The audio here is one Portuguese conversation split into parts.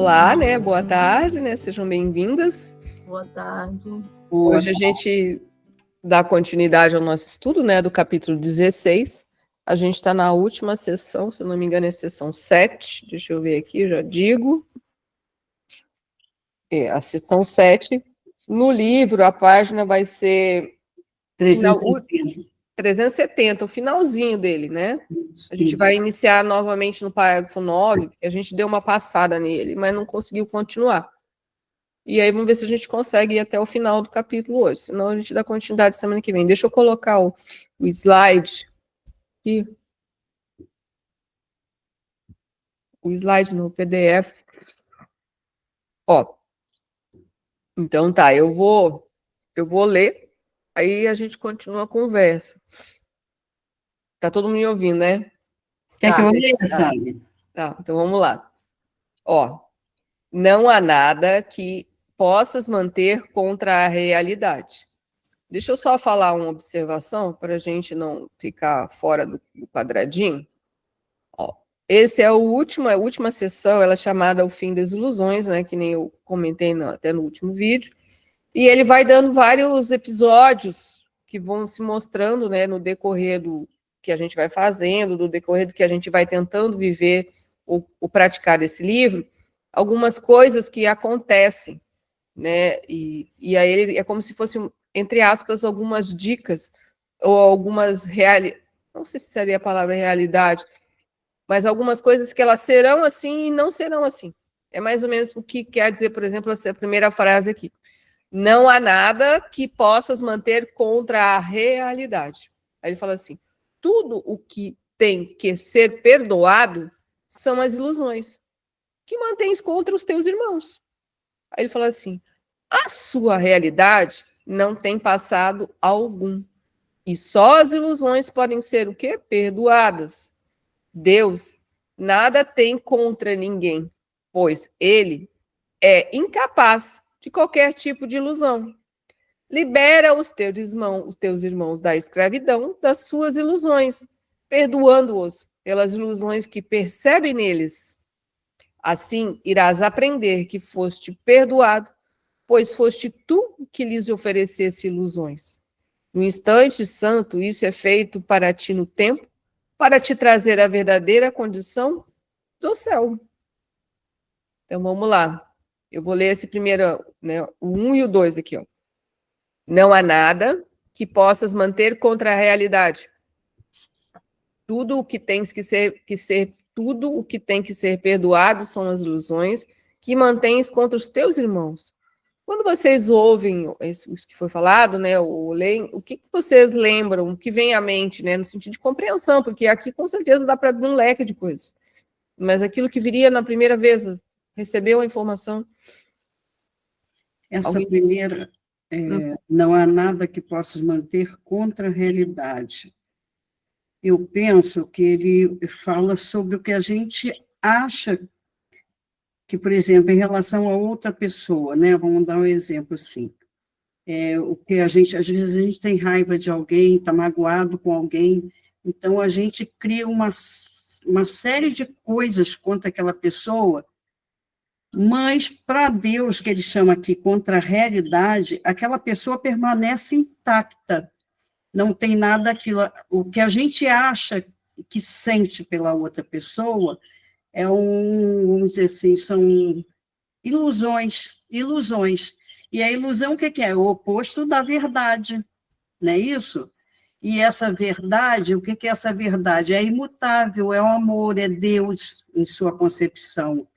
Olá, né? Boa tarde, né? Sejam bem-vindas. Boa tarde. Hoje a gente dá continuidade ao nosso estudo, né? Do capítulo 16. A gente está na última sessão, se não me engano, é a sessão 7. Deixa eu ver aqui, já digo. É, a sessão 7. No livro, a página vai ser 370, o finalzinho dele, né? A gente vai iniciar novamente no parágrafo 9, porque a gente deu uma passada nele, mas não conseguiu continuar. E aí vamos ver se a gente consegue ir até o final do capítulo hoje, senão a gente dá continuidade semana que vem. Deixa eu colocar o slide aqui. O slide no PDF. Ó, então tá, eu vou ler, aí a gente continua a conversa. Tá todo mundo me ouvindo, né? Quer que eu leia, sabe? Tá, então vamos lá. Ó, não há nada que possas manter contra a realidade. Deixa eu só falar uma observação para a gente não ficar fora do quadradinho. Ó, esse é a última sessão, ela é chamada O Fim das Ilusões, né? Que nem eu comentei até no último vídeo. E ele vai dando vários episódios que vão se mostrando, né, no decorrer do que a gente vai fazendo, do decorrer do que a gente vai tentando viver ou praticar desse livro, algumas coisas que acontecem, né? E aí ele é como se fosse, entre aspas, algumas dicas ou algumas não sei se seria a palavra realidade, mas algumas coisas que elas serão assim e não serão assim. É mais ou menos o que quer dizer, por exemplo, essa primeira frase aqui. Não há nada que possas manter contra a realidade. Aí ele fala assim, tudo o que tem que ser perdoado são as ilusões que mantens contra os teus irmãos. Aí ele fala assim, a sua realidade não tem passado algum. E só as ilusões podem ser o quê? Perdoadas. Deus nada tem contra ninguém, pois ele é incapaz de qualquer tipo de ilusão. Libera os teus irmãos da escravidão das suas ilusões, perdoando-os pelas ilusões que percebem neles. Assim irás aprender que foste perdoado, pois foste tu que lhes oferecesse ilusões. No instante santo, isso é feito para ti no tempo, para te trazer a verdadeira condição do céu. Então vamos lá. Eu vou ler esse primeiro, né, o 1 e o 2 aqui, ó. Não há nada que possas manter contra a realidade. Tudo o que tens tudo o que tem que ser perdoado são as ilusões que mantens contra os teus irmãos. Quando vocês ouvem isso que foi falado, né, ou leem, o que vocês lembram, o que vem à mente, né, no sentido de compreensão, porque aqui com certeza dá para abrir um leque de coisas. Mas aquilo que viria na primeira vez, recebeu a informação? Essa primeira, não há nada que possa manter contra a realidade. Eu penso que ele fala sobre o que a gente acha que, por exemplo, em relação a outra pessoa, né? Vamos dar um exemplo assim. O que a gente, às vezes a gente tem raiva de alguém, está magoado com alguém, então a gente cria uma série de coisas contra aquela pessoa, mas para Deus, que ele chama aqui contra a realidade, aquela pessoa permanece intacta, não tem nada daquilo. O que a gente acha que sente pela outra pessoa vamos dizer assim, são ilusões. E a ilusão, o que é? O oposto da verdade, não é isso? E essa verdade, o que é essa verdade? É imutável, é o amor, é Deus em sua concepção.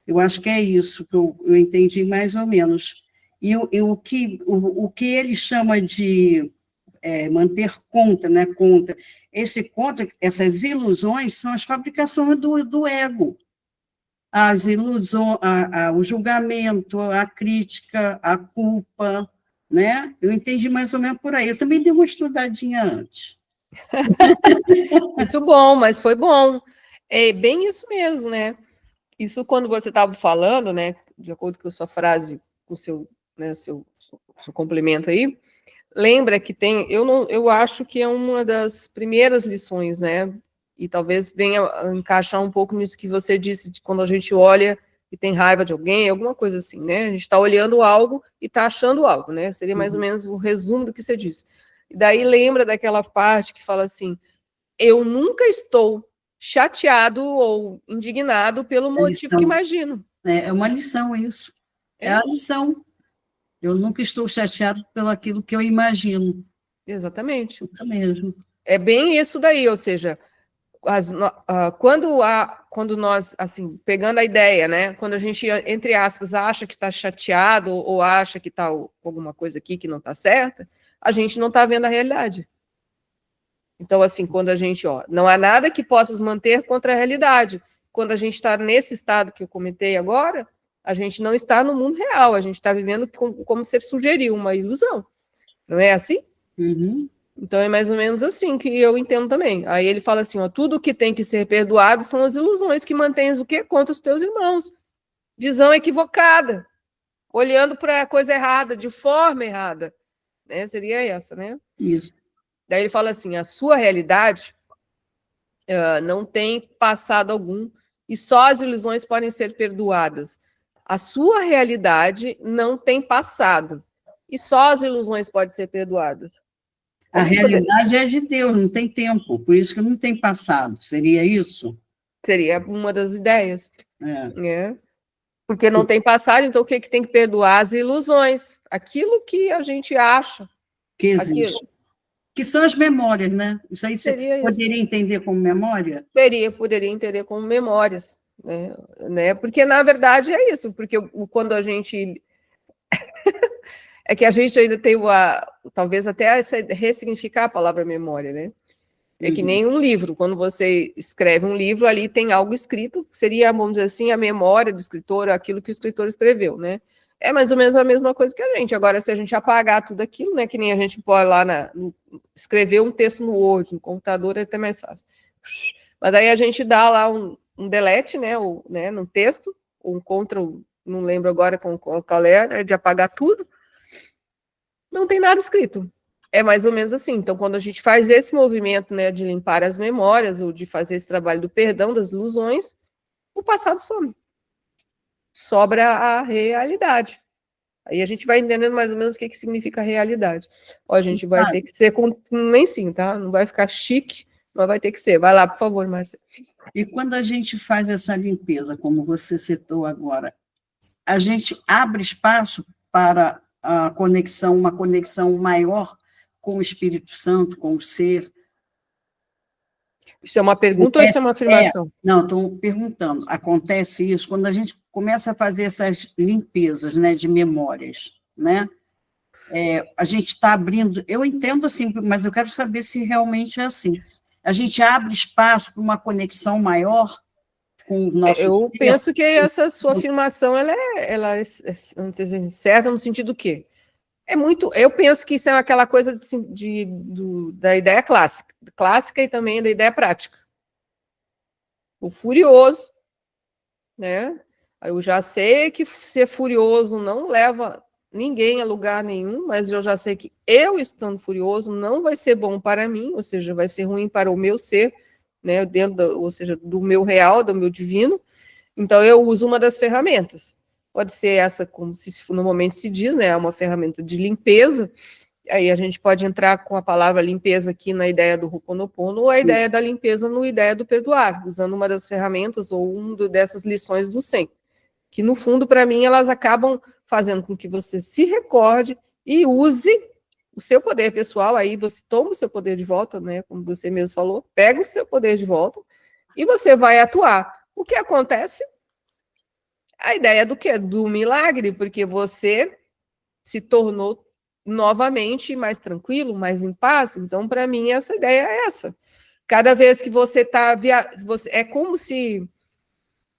Eu acho que é isso que eu entendi mais ou menos. E o que ele chama de manter contra, né? Essas ilusões são as fabricações do ego. As ilusões, o julgamento, a crítica, a culpa, né? Eu entendi mais ou menos por aí. Eu também dei uma estudadinha antes. Muito bom, mas foi bom. É bem isso mesmo, né? Isso quando você estava falando, né? De acordo com a sua frase, com o seu, né, seu complemento aí, lembra que tem, eu acho que é uma das primeiras lições, né? E talvez venha a encaixar um pouco nisso que você disse, de quando a gente olha e tem raiva de alguém, alguma coisa assim, né? A gente está olhando algo e está achando algo, né? Seria mais ou menos o resumo do que você disse. E daí lembra daquela parte que fala assim, eu nunca estou chateado ou indignado pelo motivo que imagino. É uma lição isso. É a lição. Eu nunca estou chateado pelo aquilo que eu imagino. Exatamente. Isso mesmo. É bem isso daí, ou seja, quando nós, assim, pegando a ideia, né, quando a gente, entre aspas, acha que está chateado ou acha que está alguma coisa aqui que não está certa, a gente não está vendo a realidade. Então, assim, quando a gente, não há nada que possa manter contra a realidade. Quando a gente está nesse estado que eu comentei agora, a gente não está no mundo real, a gente está vivendo como você sugeriu, uma ilusão. Não é assim? Uhum. Então é mais ou menos assim que eu entendo também. Aí ele fala assim, tudo que tem que ser perdoado são as ilusões que mantens o quê? Contra os teus irmãos. Visão equivocada, olhando para a coisa errada, de forma errada. Né? Seria essa, né? Isso. Daí ele fala assim, a sua realidade não tem passado algum e só as ilusões podem ser perdoadas. A sua realidade não tem passado e só as ilusões podem ser perdoadas. A realidade é de Deus, não tem tempo, por isso que não tem passado. Seria isso? Seria uma das ideias. Né? Porque não tem passado, então o que tem que perdoar? As ilusões. Aquilo que a gente acha. Que existe. Aquilo. Que são as memórias, né? Isso aí você poderia entender como memória? Poderia entender como memórias. Né? Porque, na verdade, é isso. Porque quando a gente... é que a gente ainda tem talvez até ressignificar a palavra memória, né? É que nem um livro. Quando você escreve um livro, ali tem algo escrito, que seria, vamos dizer assim, a memória do escritor, aquilo que o escritor escreveu, né? É mais ou menos a mesma coisa que a gente. Agora, se a gente apagar tudo aquilo, né? Que nem a gente pode lá escrever um texto no Word, no computador, é até mais fácil. Mas aí a gente dá lá um delete, né? No texto, um Ctrl, não lembro agora qual é, né, de apagar tudo. Não tem nada escrito. É mais ou menos assim. Então, quando a gente faz esse movimento, né, de limpar as memórias ou de fazer esse trabalho do perdão das ilusões, o passado some. Sobra a realidade. Aí a gente vai entendendo mais ou menos o que significa realidade. A gente vai ter que ser com um lencinho, tá? Não vai ficar chique, mas vai ter que ser. Vai lá, por favor, Márcia. E quando a gente faz essa limpeza, como você citou agora, a gente abre espaço para uma conexão maior com o Espírito Santo, com o ser. Isso é uma pergunta ou isso é uma afirmação? Não, estou perguntando. Acontece isso quando a gente começa a fazer essas limpezas, né, de memórias, né? A gente está abrindo... Eu entendo assim, mas eu quero saber se realmente é assim. A gente abre espaço para uma conexão maior com o nosso Eu ser. penso que essa sua afirmação ela é certa no sentido que eu penso que isso é aquela coisa da ideia clássica e também da ideia prática. O furioso, né? Eu já sei que ser furioso não leva ninguém a lugar nenhum, mas eu já sei que eu estando furioso não vai ser bom para mim, ou seja, vai ser ruim para o meu ser, né? Ou seja, do meu real, do meu divino. Então eu uso uma das ferramentas. Pode ser essa, como normalmente se diz, né? Uma ferramenta de limpeza. Aí a gente pode entrar com a palavra limpeza aqui na ideia do Ho'oponopono, ou a ideia da limpeza no ideia do perdoar, usando uma das ferramentas ou uma dessas lições do Zen, que no fundo, para mim, elas acabam fazendo com que você se recorde e use o seu poder pessoal, aí você toma o seu poder de volta, né? Como você mesmo falou, pega o seu poder de volta e você vai atuar. O que acontece? A ideia do quê? Do milagre, porque você se tornou novamente mais tranquilo, mais em paz. Então, para mim, essa ideia é essa. Cada vez que você está... É como se...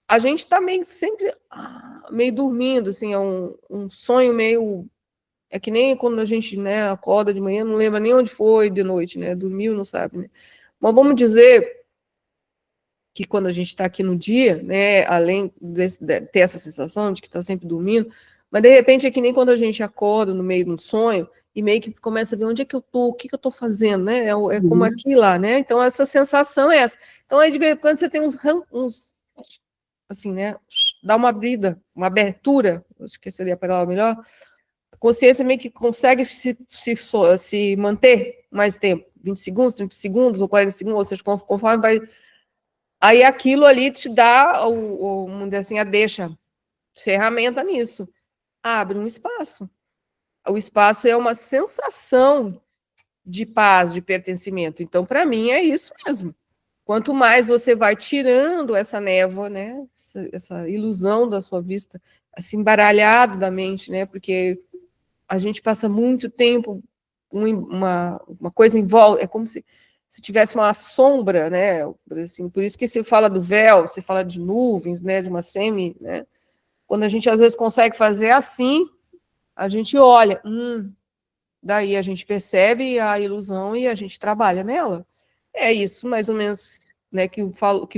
A gente está meio sempre meio dormindo, assim, é um sonho meio... É que nem quando a gente, né, acorda de manhã, não lembra nem onde foi de noite, né? Dormiu, não sabe, né? Mas vamos dizer que quando a gente está aqui no dia, né, além de ter essa sensação de que está sempre dormindo, mas de repente é que nem quando a gente acorda no meio de um sonho e meio que começa a ver onde é que eu estou, o que eu estou fazendo, né? É como aqui lá, né? Então essa sensação é essa. Então aí de vez em quando você tem uns assim, né? dá uma abrida, uma abertura, acho que seria a palavra melhor, a consciência meio que consegue se manter mais tempo, 20 segundos, 30 segundos, ou 40 segundos, ou seja, conforme vai... Aí aquilo ali te dá, vamos dizer assim, a deixa, ferramenta nisso. Abre um espaço. O espaço é uma sensação de paz, de pertencimento. Então, para mim, é isso mesmo. Quanto mais você vai tirando essa névoa, né, essa ilusão da sua vista, assim, embaralhado da mente, né, porque a gente passa muito tempo, uma coisa em volta, é como se tivesse uma sombra, né, assim, por isso que se fala do véu, se fala de nuvens, né, de uma semi, né, quando a gente às vezes consegue fazer assim, a gente olha, daí a gente percebe a ilusão e a gente trabalha nela. É isso, mais ou menos, né, que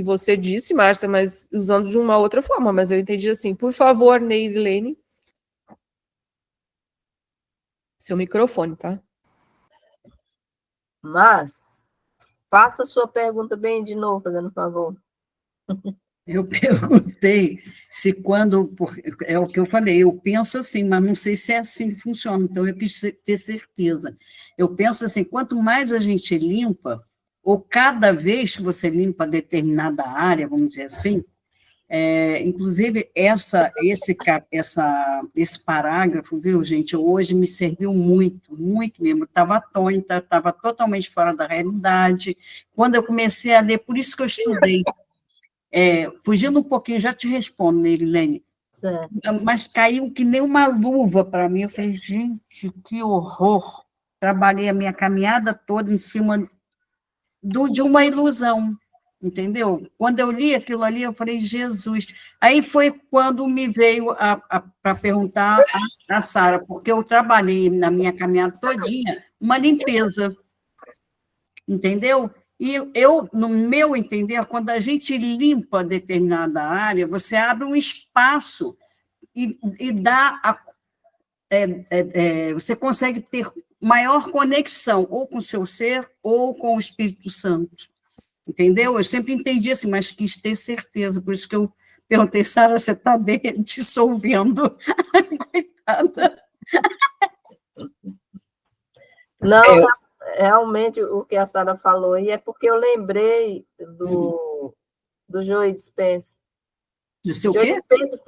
você disse, Márcia, mas usando de uma outra forma, mas eu entendi assim, por favor, Neilene, seu microfone, tá? Mas, faça a sua pergunta bem de novo, fazendo favor. Eu perguntei se quando... É o que eu falei, eu penso assim, mas não sei se é assim que funciona, então eu quis ter certeza. Eu penso assim, quanto mais a gente limpa, ou cada vez que você limpa determinada área, vamos dizer assim, inclusive esse parágrafo, viu, gente, hoje me serviu muito, muito mesmo. Eu estava atônita, estava totalmente fora da realidade. Quando eu comecei a ler, por isso que eu estudei. Fugindo um pouquinho, já te respondo, Neilene, mas caiu que nem uma luva para mim. Eu falei, gente, que horror! Trabalhei a minha caminhada toda em cima de uma ilusão, entendeu? Quando eu li aquilo ali, eu falei, Jesus. Aí foi quando me veio para perguntar a Sara, porque eu trabalhei na minha caminhada todinha uma limpeza, entendeu? E eu, no meu entender, quando a gente limpa determinada área, você abre um espaço e dá você consegue ter maior conexão ou com o seu ser ou com o Espírito Santo. Entendeu? Eu sempre entendi assim, mas quis ter certeza, por isso que eu perguntei, Sara, você está dissolvendo? Coitada. Não, realmente o que a Sara falou, e é porque eu lembrei do Joe Dispenza. Do seu Joe quê? Dispenza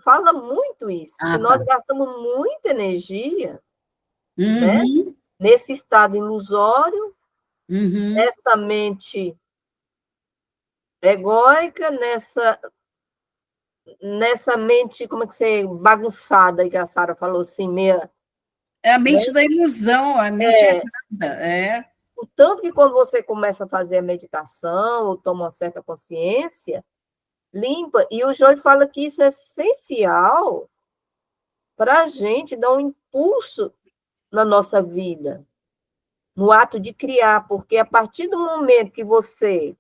fala muito isso, que nós gastamos muita energia, né, nesse estado ilusório, nessa mente egóica, nessa mente, como é que você, bagunçada, que a Sara falou assim, meia... É a mente da ilusão, a mente errada. O tanto que quando você começa a fazer a meditação, ou toma uma certa consciência, limpa, e o Joy fala que isso é essencial para a gente dar um impulso na nossa vida, no ato de criar, porque a partir do momento que você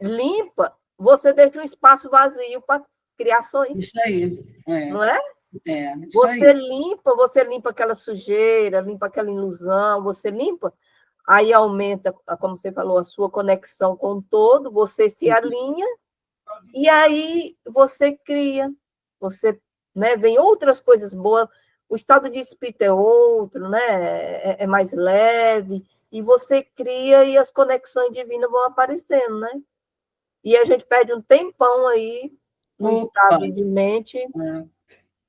limpa, você deixa um espaço vazio para criações. Isso aí. Não é? Isso você aí. você limpa aquela sujeira, limpa aquela ilusão, você limpa, aí aumenta, como você falou, a sua conexão com o todo, você se alinha, e aí você cria, você, né, vem outras coisas boas, o estado de espírito é outro, né, é mais leve, e você cria e as conexões divinas vão aparecendo, né? E a gente perde um tempão aí no estado de mente,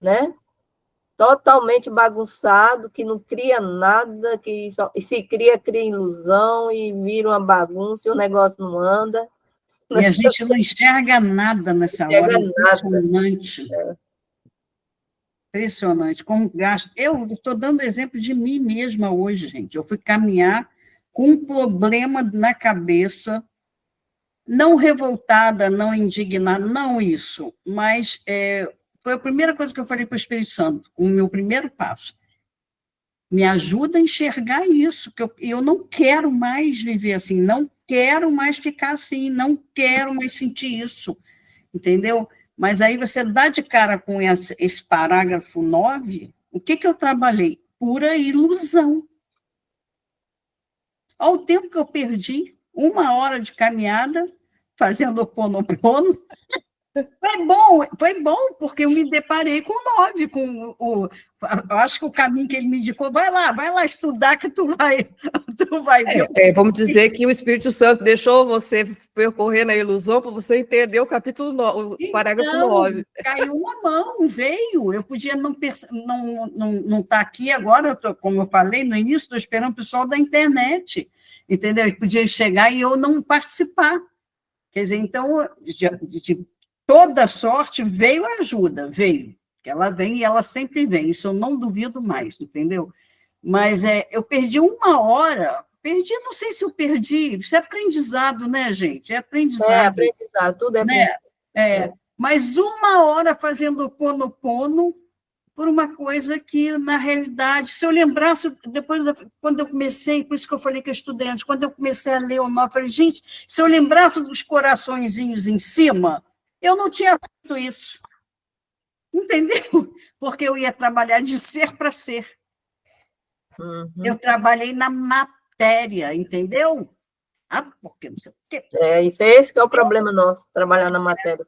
né? Totalmente bagunçado, que não cria nada, e se cria ilusão e vira uma bagunça e o negócio não anda. E a gente não enxerga nada nessa hora. Impressionante. Impressionante. Como gasta. Eu estou dando exemplo de mim mesma hoje, gente. Eu fui caminhar com um problema na cabeça, não revoltada, não indignada, não isso, mas foi a primeira coisa que eu falei para o Espírito Santo, o meu primeiro passo. Me ajuda a enxergar isso, que eu não quero mais viver assim, não quero mais ficar assim, não quero mais sentir isso, entendeu? Mas aí você dá de cara com esse parágrafo 9, o que eu trabalhei? Pura ilusão. Olha o tempo que eu perdi, 1 hora de caminhada, fazendo Ho'oponopono, Foi bom, porque eu me deparei com 9, eu acho que o caminho que ele me indicou, vai lá estudar que tu vai ver. Vamos dizer que o Espírito Santo deixou você percorrer na ilusão para você entender o capítulo 9, o parágrafo 9. Caiu na mão, veio. Eu podia não estar aqui agora, como eu falei no início, estou esperando o pessoal da internet, entendeu? Eu podia chegar e eu não participar. Quer dizer, então, de toda sorte, veio a ajuda, veio. Ela vem e ela sempre vem, isso eu não duvido mais, entendeu? Mas eu perdi 1 hora, não sei se eu perdi, isso é aprendizado, né, gente? É aprendizado. É aprendizado, tudo é né? Mas 1 hora fazendo Ho'oponopono por uma coisa que, na realidade, se eu lembrasse, depois, quando eu comecei, por isso que eu falei que eu estudei antes, quando eu comecei a ler o 9, eu falei, gente, se eu lembrasse dos coraçõezinhos em cima, eu não tinha feito isso. Entendeu? Porque eu ia trabalhar de ser para ser. Uhum. Eu trabalhei na matéria, entendeu? Porque não sei o quê. Esse que é o problema nosso, trabalhar na matéria.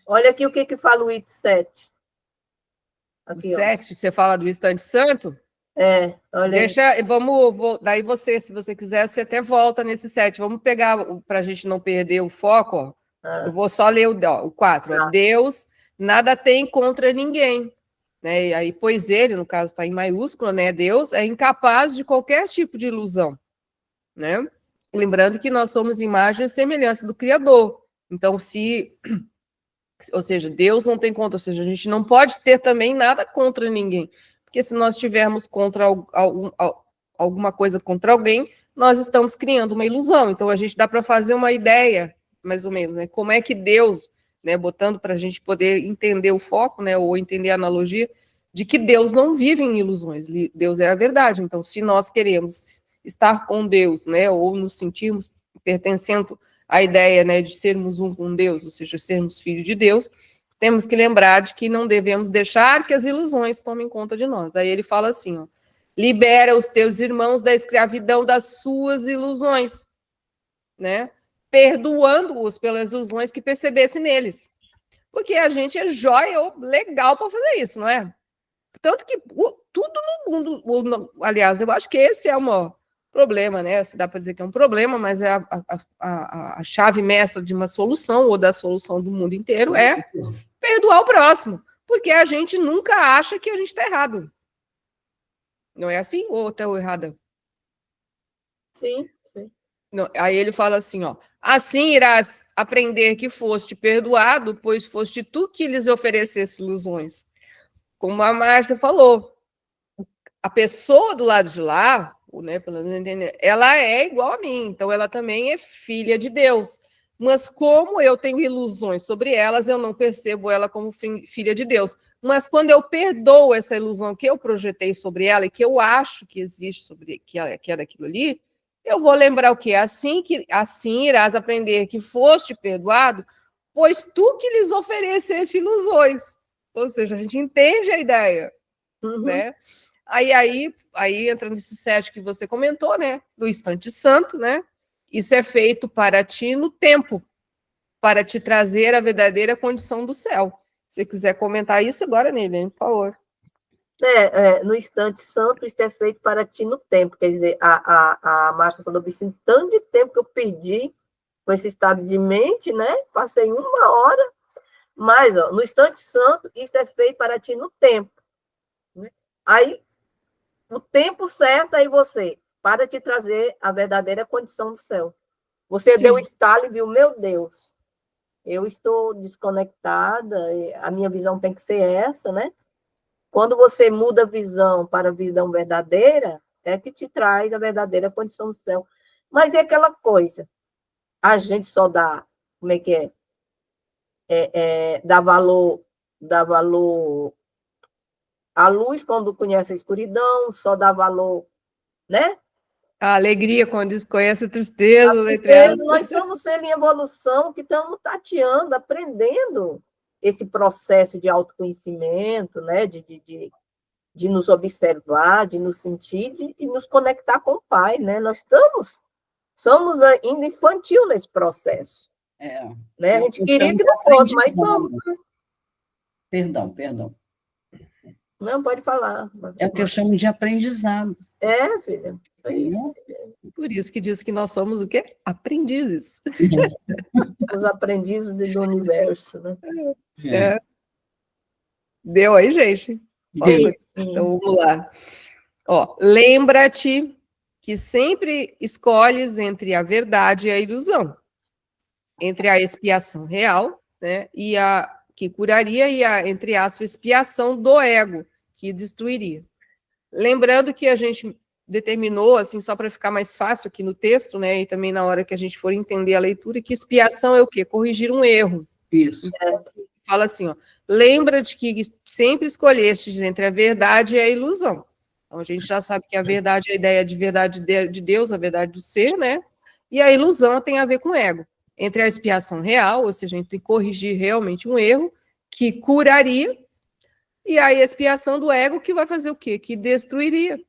Olha aqui o que fala o item 7. Aqui, o 7, você fala do instante santo? Olha Deixa, daí você, se você quiser, você até volta nesse 7. Vamos pegar, para a gente não perder o foco, ó. Eu vou só ler o 4. Deus nada tem contra ninguém. Né? E aí, pois ele, no caso está em maiúscula, né? Deus é incapaz de qualquer tipo de ilusão. Né? Lembrando que nós somos imagem e semelhança do Criador. Então, ou seja, Deus não tem contra, ou seja, a gente não pode ter também nada contra ninguém. Porque se nós tivermos contra alguma coisa contra alguém, nós estamos criando uma ilusão. Então, a gente dá para fazer uma ideia, mais ou menos, né? Como é que Deus, né, botando para a gente poder entender o foco, né, ou entender a analogia, de que Deus não vive em ilusões. Deus é a verdade. Então, se nós queremos estar com Deus, né, ou nos sentirmos pertencendo à ideia, né, de sermos um com Deus, ou seja, sermos filhos de Deus, temos que lembrar de que não devemos deixar que as ilusões tomem conta de nós. Aí ele fala assim, ó, libera os teus irmãos da escravidão das suas ilusões, né, perdoando-os pelas ilusões que percebesse neles. Porque a gente é jóia legal para fazer isso, não é? Tanto que tudo no mundo, aliás, eu acho que esse é um problema, né? Se dá para dizer que é um problema, mas é a chave mestra de uma solução, ou da solução do mundo inteiro, é perdoar o próximo. Porque a gente nunca acha que a gente está errado. Não é assim? Ou estou errada? Sim. Não, aí ele fala assim, ó, assim irás aprender que foste perdoado, pois foste tu que lhes oferecesse ilusões. Como a Márcia falou, a pessoa do lado de lá, né, pelo menos entender, ela é igual a mim, então ela também é filha de Deus. Mas como eu tenho ilusões sobre elas, eu não percebo ela como filha de Deus. Mas quando eu perdoo essa ilusão que eu projetei sobre ela e que eu acho que existe sobre que é daquilo ali, eu vou lembrar o quê? Assim irás aprender que foste perdoado, pois tu que lhes ofereceste ilusões. Ou seja, a gente entende a ideia, né? Aí entra nesse 7 que você comentou, né? Do instante santo, né? Isso é feito para ti no tempo, para te trazer a verdadeira condição do céu. Se você quiser comentar isso agora, Neilene, por favor. No instante santo, isso é feito para ti no tempo. Quer dizer, a Márcia falou assim, tanto de tempo que eu perdi com esse estado de mente, né? Passei 1 hora, mas no instante santo, isso é feito para ti no tempo. Né? Aí, o tempo certo, aí você, para te trazer a verdadeira condição do céu. Você deu um estalo e viu, meu Deus, eu estou desconectada, a minha visão tem que ser essa, né? Quando você muda a visão para a visão verdadeira, é que te traz a verdadeira condição do céu. Mas é aquela coisa, a gente só dá, como é que é? Dá valor à luz quando conhece a escuridão, só dá valor, né? A alegria quando desconhece a tristeza. A tristeza, nós somos seres em evolução que estamos tateando, aprendendo esse processo de autoconhecimento, né? De nos observar, de nos sentir e nos conectar com o Pai, né? Nós somos ainda infantil nesse processo. Né? A gente queria que não fosse, mas somos. Perdão. Não, pode falar. É o que eu chamo de aprendizado. Filha. É isso. Por isso que diz que nós somos o quê? Aprendizes. Os aprendizes do universo, né? É. Deu aí, gente? Deu. Então, vamos lá. Ó, lembra-te que sempre escolhes entre a verdade e a ilusão, entre a expiação real, né, e a que curaria e a, entre aspas, expiação do ego, que destruiria. Lembrando que a gente determinou, assim, só para ficar mais fácil aqui no texto, né, e também na hora que a gente for entender a leitura, que expiação é o quê? Corrigir um erro. Isso. Então, fala assim, ó, lembra-te que sempre escolhestes entre a verdade e a ilusão. Então, a gente já sabe que a verdade é a ideia de verdade de Deus, a verdade do ser, né? E a ilusão tem a ver com o ego. Entre a expiação real, ou seja, entre corrigir realmente um erro, que curaria, e a expiação do ego, que vai fazer o quê? Que destruiria.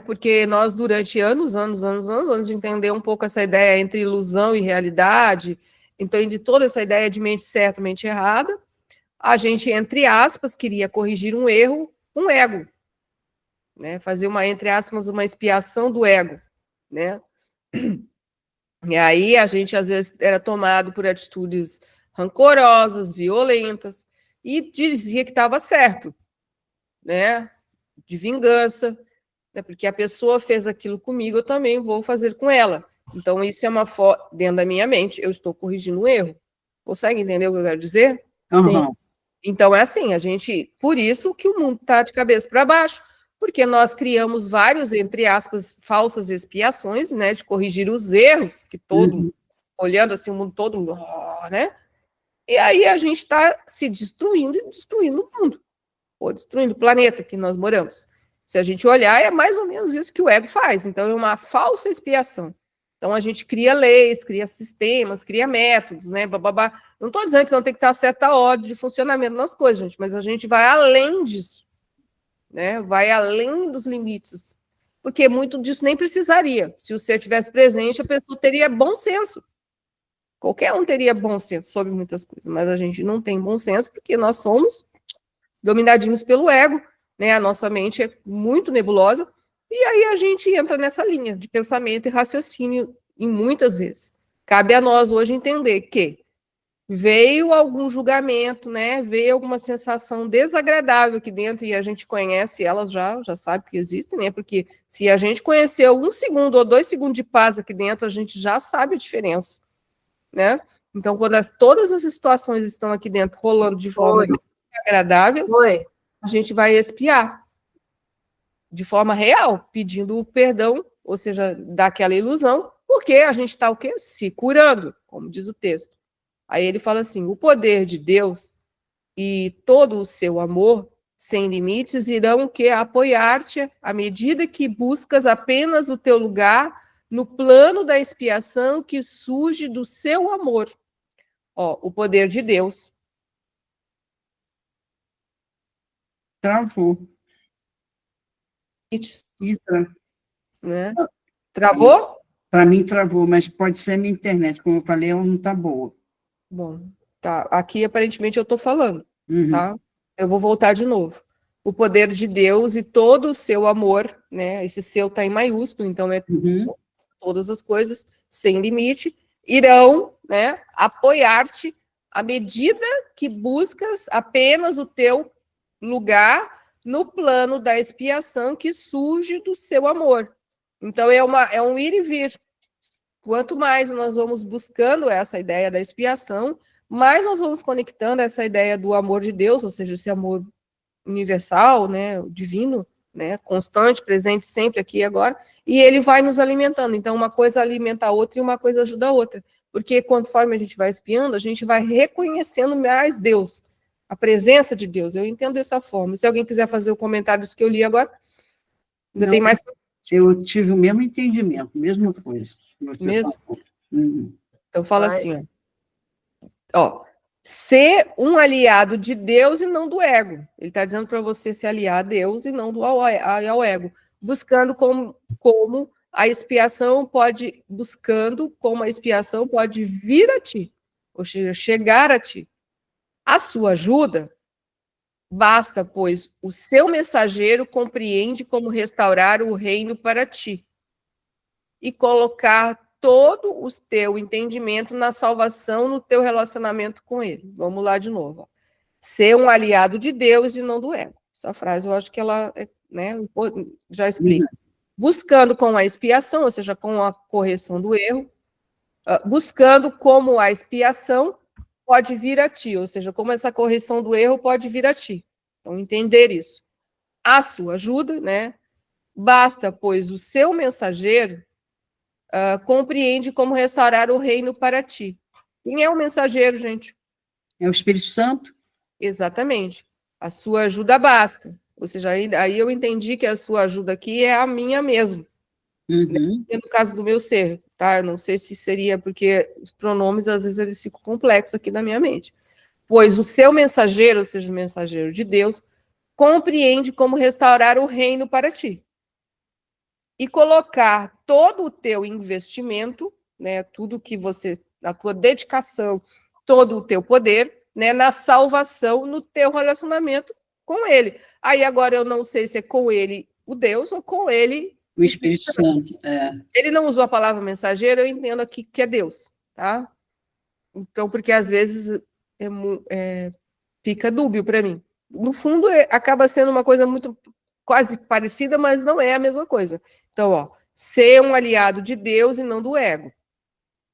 Porque nós, durante anos, antes de entender um pouco essa ideia entre ilusão e realidade, então, de toda essa ideia de mente certa, mente errada, a gente, entre aspas, queria corrigir um erro, um ego, né? Fazer uma, entre aspas, uma expiação do ego, né? E aí a gente, às vezes, era tomado por atitudes rancorosas, violentas, e dizia que estava certo, né? De vingança, né? Porque a pessoa fez aquilo comigo, eu também vou fazer com ela. Então, isso é uma dentro da minha mente, eu estou corrigindo um erro. Consegue entender o que eu quero dizer? Sim. Então, é assim, a gente, por isso que o mundo está de cabeça para baixo, porque nós criamos vários, entre aspas, falsas expiações, né, de corrigir os erros, que todo, olhando assim, o mundo todo, né, e aí a gente está se destruindo e destruindo o mundo, ou destruindo o planeta que nós moramos. Se a gente olhar, é mais ou menos isso que o ego faz, então é uma falsa expiação. Então, a gente cria leis, cria sistemas, cria métodos, né? Bababá. Não estou dizendo que não tem que estar certa ordem de funcionamento nas coisas, gente, mas a gente vai além disso, né? Vai além dos limites, porque muito disso nem precisaria. Se o ser tivesse presente, a pessoa teria bom senso. Qualquer um teria bom senso sobre muitas coisas, mas a gente não tem bom senso porque nós somos dominadinhos pelo ego, né? A nossa mente é muito nebulosa. E aí a gente entra nessa linha de pensamento e raciocínio em muitas vezes. Cabe a nós hoje entender que veio algum julgamento, né? Veio alguma sensação desagradável aqui dentro e a gente conhece elas já sabe que existem, né? Porque se a gente conheceu 1 segundo ou 2 segundos de paz aqui dentro, a gente já sabe a diferença, né? Então, quando todas as situações estão aqui dentro rolando de forma desagradável, a gente vai expiar de forma real, pedindo o perdão, ou seja, daquela ilusão, porque a gente está o quê? Se curando, como diz o texto. Aí ele fala assim, o poder de Deus e todo o seu amor sem limites irão o quê? Apoiar-te à medida que buscas apenas o teu lugar no plano da expiação que surge do seu amor. Ó, o poder de Deus. Travou. Isso, né? Travou? Para mim travou, mas pode ser a minha internet, como eu falei, ela não está boa. Bom, tá. Aqui aparentemente eu estou falando, tá? Eu vou voltar de novo. O poder de Deus e todo o seu amor, né? Esse seu está em maiúsculo, então é todas as coisas sem limite, irão, né, apoiar-te à medida que buscas apenas o teu lugar no plano da expiação que surge do seu amor. Então, é um ir e vir. Quanto mais nós vamos buscando essa ideia da expiação, mais nós vamos conectando essa ideia do amor de Deus, ou seja, esse amor universal, né, divino, né, constante, presente sempre aqui e agora, e ele vai nos alimentando. Então, uma coisa alimenta a outra e uma coisa ajuda a outra. Porque conforme a gente vai expiando, a gente vai reconhecendo mais Deus, a presença de Deus. Eu entendo dessa forma. Se alguém quiser fazer o comentário disso que eu li agora, ainda tem mais. Eu tive o mesmo entendimento, mesma coisa. Mesmo? Então, fala assim, ó, ser um aliado de Deus e não do ego. Ele está dizendo para você se aliar a Deus e não ao ego, buscando como a expiação pode, buscando como a expiação pode vir a ti, ou seja, chegar a ti. A sua ajuda basta, pois o seu mensageiro compreende como restaurar o reino para ti e colocar todo o teu entendimento na salvação, no teu relacionamento com ele. Vamos lá de novo. Ó. Ser um aliado de Deus e não do ego. Essa frase eu acho que ela, né, já explica. Buscando com a expiação, ou seja, com a correção do erro, buscando como a expiação pode vir a ti, ou seja, como essa correção do erro pode vir a ti. Então, entender isso. A sua ajuda, né? Basta, pois o seu mensageiro compreende como restaurar o reino para ti. Quem é o mensageiro, gente? É o Espírito Santo? Exatamente. A sua ajuda basta. Ou seja, aí eu entendi que a sua ajuda aqui é a minha mesmo. Uhum. No caso do meu ser, tá? Eu não sei se seria porque os pronomes, às vezes, eles ficam complexos aqui na minha mente. Pois o seu mensageiro, ou seja, o mensageiro de Deus, compreende como restaurar o reino para ti. E colocar todo o teu investimento, né, tudo que você, a tua dedicação, todo o teu poder, né, na salvação, no teu relacionamento com ele. Aí agora eu não sei se é com ele o Deus ou com ele o Espírito Santo. Ele não usou a palavra mensageiro, eu entendo aqui que é Deus, tá? Então, porque às vezes fica dúbio para mim. No fundo, acaba sendo uma coisa muito quase parecida, mas não é a mesma coisa. Então, ó, ser um aliado de Deus e não do ego.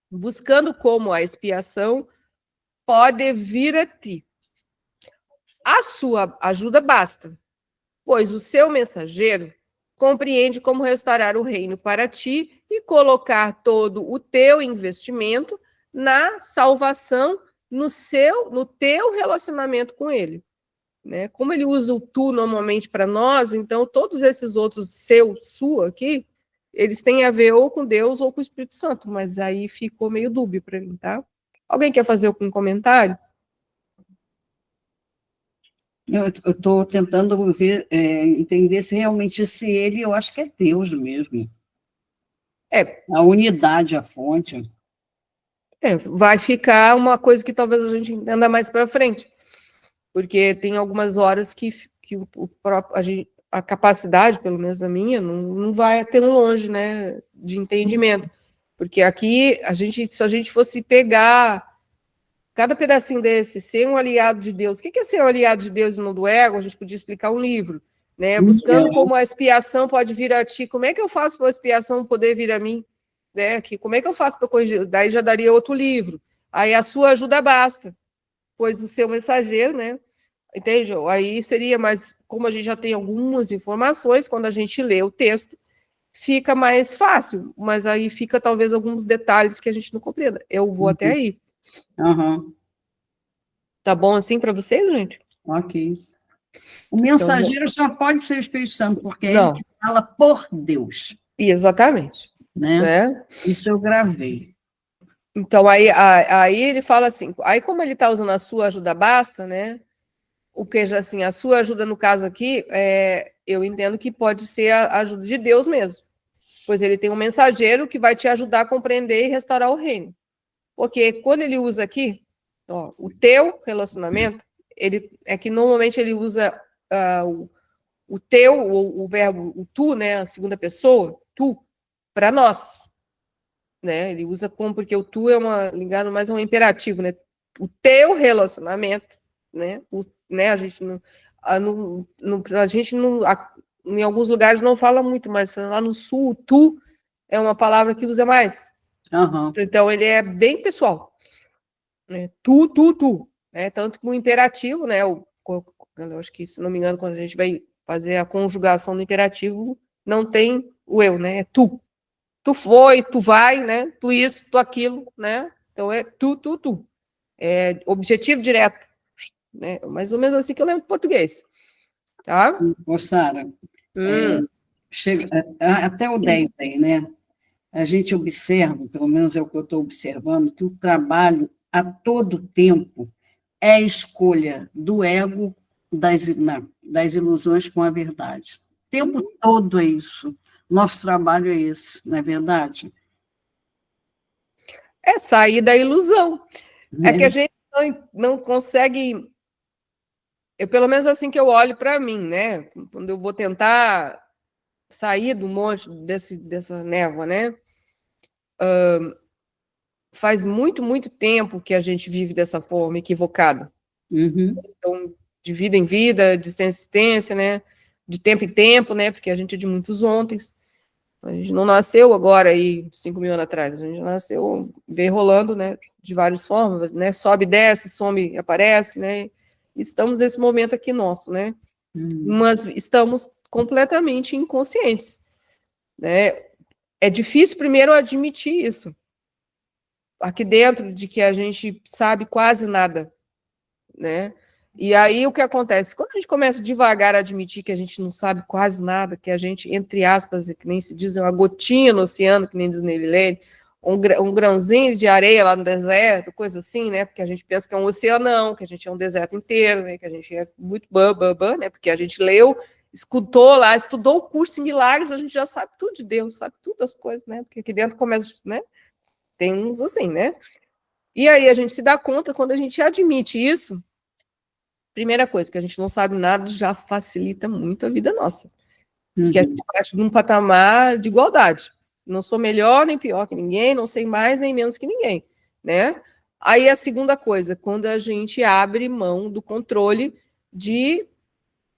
Buscando como a expiação pode vir a ti. A sua ajuda basta, pois o seu mensageiro compreende como restaurar o reino para ti e colocar todo o teu investimento na salvação no teu relacionamento com ele. Né? Como ele usa o tu normalmente para nós, então todos esses outros sua aqui, eles têm a ver ou com Deus ou com o Espírito Santo, mas aí ficou meio dúbio para mim, tá? Alguém quer fazer algum comentário? Eu estou tentando entender se realmente esse ele, eu acho que é Deus mesmo. A unidade, a fonte. Vai ficar uma coisa que talvez a gente entenda mais para frente, porque tem algumas horas que a capacidade, pelo menos a minha, não vai até longe, né, de entendimento, porque aqui se a gente fosse pegar cada pedacinho desse, ser um aliado de Deus, o que é ser um aliado de Deus e não do ego? A gente podia explicar um livro, né, buscando como a expiação pode vir a ti, como é que eu faço para a expiação poder vir a mim? Né, como é que eu faço para corrigir? Daí já daria outro livro. Aí a sua ajuda basta, pois o seu mensageiro, né? Entende? Aí seria, mas como a gente já tem algumas informações, quando a gente lê o texto, fica mais fácil, mas aí fica talvez alguns detalhes que a gente não compreenda. Eu vou até aí. Tá bom assim para vocês, gente? Ok. O mensageiro só pode ser o Espírito Santo, porque é ele que fala por Deus. Exatamente. Né? Isso eu gravei. Então, aí ele fala assim, aí como ele está usando a sua ajuda basta, né? O que já assim, a sua ajuda no caso aqui, eu entendo que pode ser a ajuda de Deus mesmo. Pois ele tem um mensageiro que vai te ajudar a compreender e restaurar o reino. Porque quando ele usa aqui, ó, o teu relacionamento, é que normalmente ele usa o teu, o verbo, o tu, né, a segunda pessoa, tu, para nós. Né? Ele usa porque o tu é ligado mais a um imperativo, né? O teu relacionamento, né? A gente em alguns lugares não fala muito, mas lá no sul, o tu é uma palavra que usa mais. Então ele é bem pessoal. Né? Tu. Né? Tanto que o imperativo, né? Eu acho que, se não me engano, quando a gente vai fazer a conjugação do imperativo, não tem o eu, né? É tu. Tu foi, tu vai, né? Tu isso, tu aquilo, né? Então é tu. É objetivo direto, né? Mais ou menos assim que eu lembro de português. Tá? Ô, Sara, até o 10 aí, né? A gente observa, pelo menos é o que eu estou observando, que o trabalho a todo tempo é a escolha do ego das ilusões com a verdade. O tempo todo é isso. Nosso trabalho é esse, não é verdade? É sair da ilusão. É que a É. gente não consegue. Pelo menos assim que eu olho para mim, né? Quando eu vou tentar sair do monte dessa névoa, né? Faz muito, muito tempo que a gente vive dessa forma equivocada. Uhum. Então, de vida em vida, de existência em existência, né? De tempo em tempo, né? Porque a gente é de muitos ontens. A gente não nasceu agora aí 5.000 anos atrás. A gente nasceu, veio rolando, né? De várias formas, né? Sobe, desce, some, aparece, né? E estamos nesse momento aqui nosso, né? Mas estamos completamente inconscientes, né? É difícil primeiro admitir isso aqui dentro, de que a gente sabe quase nada, né? E aí o que acontece? Quando a gente começa devagar a admitir que a gente não sabe quase nada, que a gente, entre aspas, que nem se diz, é uma gotinha no oceano, que nem diz Neilene, um grãozinho de areia lá no deserto, coisa assim, né? Porque a gente pensa que é um oceanão, que a gente é um deserto inteiro, né? Que a gente é muito né? Porque a gente leu, escutou lá, estudou o curso em milagres, a gente já sabe tudo de Deus, sabe tudo das coisas, né? Porque aqui dentro começa, né? Tem uns assim, né? E aí a gente se dá conta, quando a gente admite isso, primeira coisa, que a gente não sabe nada já facilita muito a vida nossa. Porque a gente parte num patamar de igualdade. Não sou melhor nem pior que ninguém, não sei mais nem menos que ninguém, né? Aí a segunda coisa, quando a gente abre mão do controle de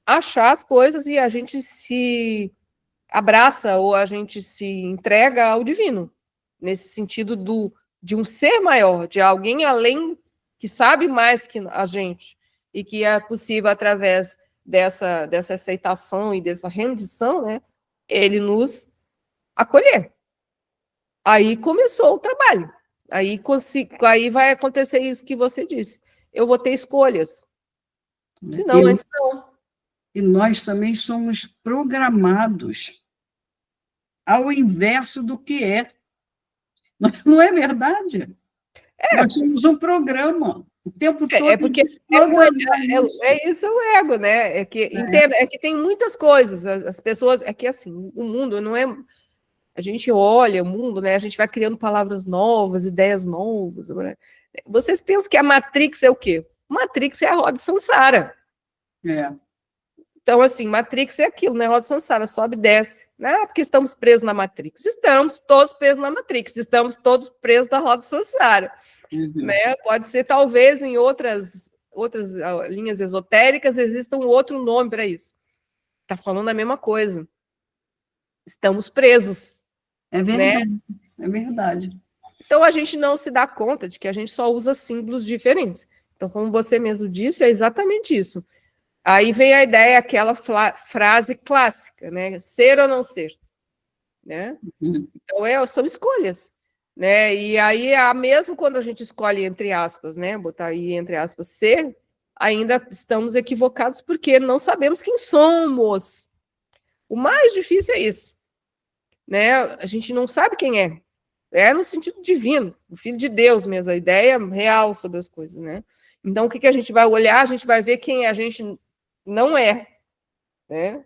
achar as coisas e a gente se abraça ou a gente se entrega ao divino, nesse sentido de um ser maior, de alguém além que sabe mais que a gente e que é possível através dessa aceitação e dessa rendição, né, ele nos acolher. Aí começou o trabalho. Aí vai acontecer isso que você disse. Eu vou ter escolhas. Senão, antes não. E nós também somos programados ao inverso do que é. Não é verdade? Nós somos um programa. O tempo todo É porque isso é o ego, né? Entenda, é que tem muitas coisas. As pessoas. É que assim, o mundo não é. A gente olha o mundo, né? A gente vai criando palavras novas, ideias novas. Né? Vocês pensam que a Matrix é o quê? Matrix é a roda Sansara. É. Então, assim, Matrix é aquilo, né? Roda Sansara, sobe e desce. Né? Porque estamos presos na Matrix. Estamos todos presos na Matrix. Estamos todos presos na roda Sansara. Né? Pode ser, talvez, em outras linhas esotéricas, exista um outro nome para isso. Está falando a mesma coisa. Estamos presos. É verdade. Né? É verdade. Então, a gente não se dá conta de que a gente só usa símbolos diferentes. Então, como você mesmo disse, é exatamente isso. Aí vem a ideia, aquela frase clássica, né? Ser ou não ser. Né? Então, são escolhas. Né? E aí, mesmo quando a gente escolhe, entre aspas, né? Botar aí, entre aspas, ser, ainda estamos equivocados porque não sabemos quem somos. O mais difícil é isso. Né? A gente não sabe quem é. É no sentido divino, o Filho de Deus mesmo, a ideia real sobre as coisas, né? Então, o que a gente vai olhar? A gente vai ver quem a gente não é, né?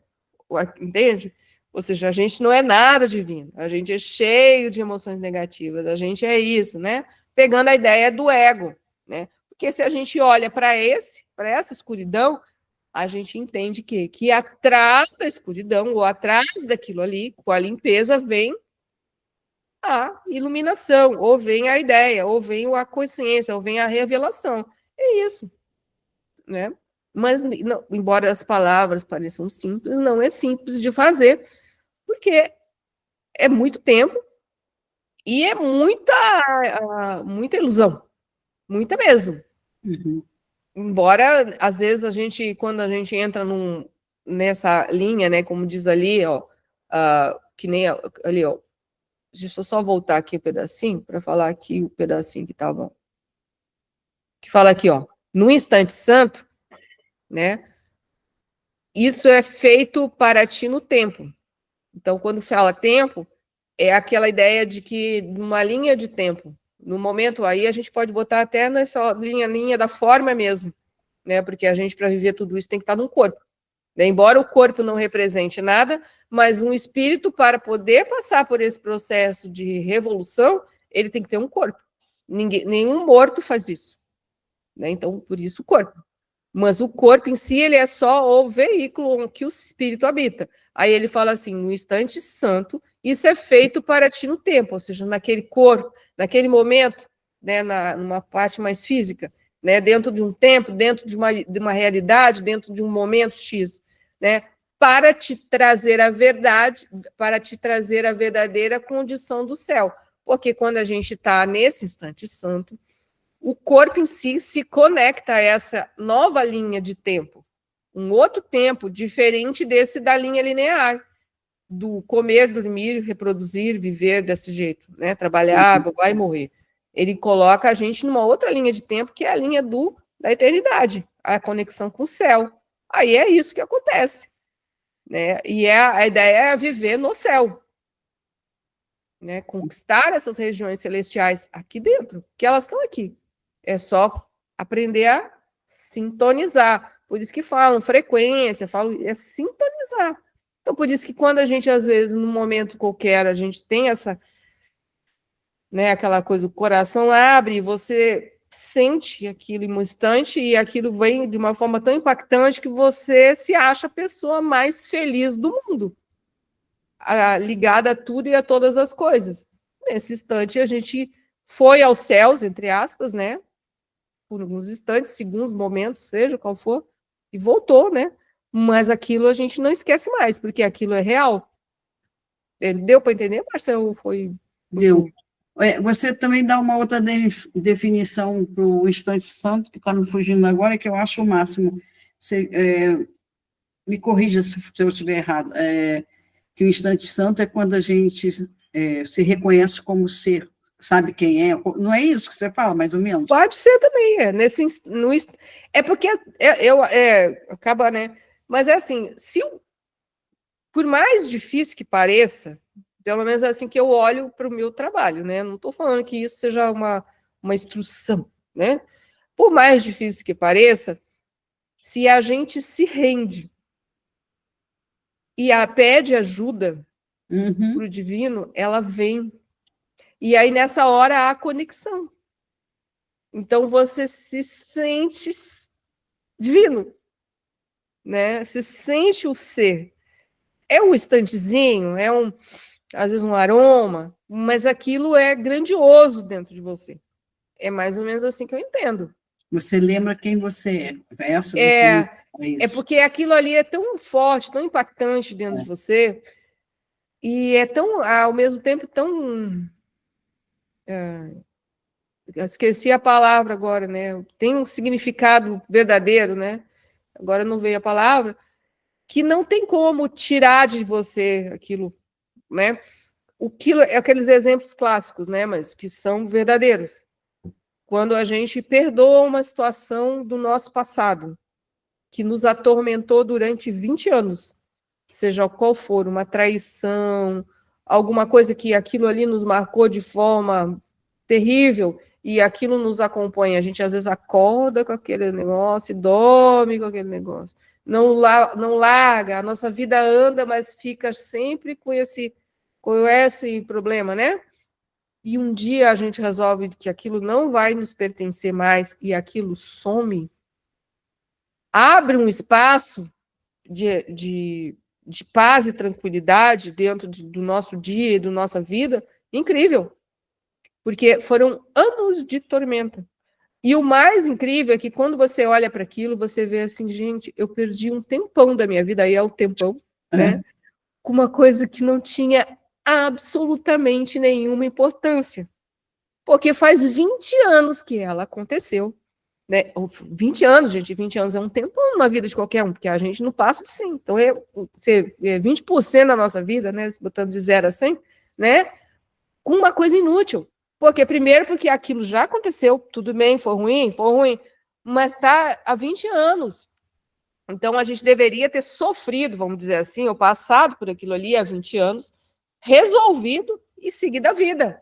Entende? Ou seja, a gente não é nada divino, a gente é cheio de emoções negativas, a gente é isso, né? Pegando a ideia do ego, né? Porque se a gente olha para essa escuridão, a gente entende que atrás da escuridão, ou atrás daquilo ali, com a limpeza, vem a iluminação, ou vem a ideia, ou vem a consciência, ou vem a revelação. É isso, né? Mas, não, embora as palavras pareçam simples, não é simples de fazer, porque é muito tempo e é muita ilusão, muita mesmo. Embora, às vezes, quando a gente entra nessa linha, né, como diz ali, ó, que nem ali, ó, deixa eu só voltar aqui um pedacinho, para falar aqui o pedacinho que fala aqui, ó, no instante santo, né, isso é feito para ti no tempo. Então, quando fala tempo, é aquela ideia de que numa linha de tempo, no momento aí, a gente pode botar até nessa linha da forma mesmo, né? Porque a gente, para viver tudo isso, tem que estar num corpo. né? Embora o corpo não represente nada, mas um espírito, para poder passar por esse processo de revolução, ele tem que ter um corpo. Nenhum morto faz isso, né? Então, por isso o corpo. Mas o corpo em si, ele é só o veículo que o espírito habita. Aí ele fala assim, no instante santo, isso é feito para ti no tempo, ou seja, naquele corpo, naquele momento, né, numa parte mais física, né, dentro de um tempo, dentro de uma realidade, dentro de um momento X, né, para te trazer a verdade, para te trazer a verdadeira condição do céu. Porque quando a gente está nesse instante santo, o corpo em si se conecta a essa nova linha de tempo, um outro tempo diferente desse da linha linear, do comer, dormir, reproduzir, viver desse jeito, né? Trabalhar, babar e morrer. Ele coloca a gente numa outra linha de tempo, que é a linha da eternidade, a conexão com o céu. Aí é isso que acontece, né? E a ideia é viver no céu, né? Conquistar essas regiões celestiais aqui dentro, que elas estão aqui. É só aprender a sintonizar. Por isso que falam frequência, é sintonizar. Então, por isso que quando a gente, às vezes, num momento qualquer, a gente tem essa, né, aquela coisa, o coração abre, e você sente aquilo em um instante, e aquilo vem de uma forma tão impactante que você se acha a pessoa mais feliz do mundo, ligada a tudo e a todas as coisas. Nesse instante, a gente foi aos céus, entre aspas, né? Por alguns instantes, segundos, momentos, seja qual for, e voltou, né? Mas aquilo a gente não esquece mais, porque aquilo é real. Deu para entender, Marcelo? Deu. Você também dá uma outra definição para o instante santo, que está me fugindo agora, que eu acho o máximo. Você, me corrija se eu estiver errado. Que o instante santo é quando a gente se reconhece como ser, sabe quem é? Não é isso que você fala, mais ou menos? Pode ser também, é porque acaba, né? Mas é assim, por mais difícil que pareça, pelo menos é assim que eu olho para o meu trabalho, né? Não estou falando que isso seja uma instrução, né? Por mais difícil que pareça, se a gente se rende e pede ajuda para o divino, ela vem. E aí, nessa hora, há a conexão. Então, você se sente divino, né? Se sente o ser. É um instantezinho, às vezes um aroma, mas aquilo é grandioso dentro de você. É mais ou menos assim que eu entendo. Você lembra quem você é. É porque aquilo ali é tão forte, tão impactante dentro de você, e é tão, ao mesmo tempo, tão... esqueci a palavra agora, né? Tem um significado verdadeiro, né? Agora não veio a palavra, que não tem como tirar de você aquilo, né? Aqueles exemplos clássicos, né? Mas que são verdadeiros. Quando a gente perdoa uma situação do nosso passado, que nos atormentou durante 20 anos, seja qual for, uma traição, alguma coisa que aquilo ali nos marcou de forma terrível, e aquilo nos acompanha. A gente às vezes acorda com aquele negócio e dorme com aquele negócio. Não larga, a nossa vida anda, mas fica sempre com esse problema, né? E um dia a gente resolve que aquilo não vai nos pertencer mais e aquilo some, abre um espaço de paz e tranquilidade dentro do nosso dia e da nossa vida, incrível. Porque foram anos de tormenta. E o mais incrível é que quando você olha para aquilo, você vê assim, gente, eu perdi um tempão da minha vida, aí é o tempão, né? Com uma coisa que não tinha absolutamente nenhuma importância. Porque faz 20 anos que ela aconteceu, né? 20 anos, gente, 20 anos é um tempão na vida de qualquer um, porque a gente não passa de 100. Então, é 20% da nossa vida, né? Botando de 0 a 100, né? Com uma coisa inútil. Primeiro, porque aquilo já aconteceu, tudo bem, foi ruim, mas está há 20 anos. Então, a gente deveria ter sofrido, vamos dizer assim, ou passado por aquilo ali há 20 anos, resolvido e seguido a vida.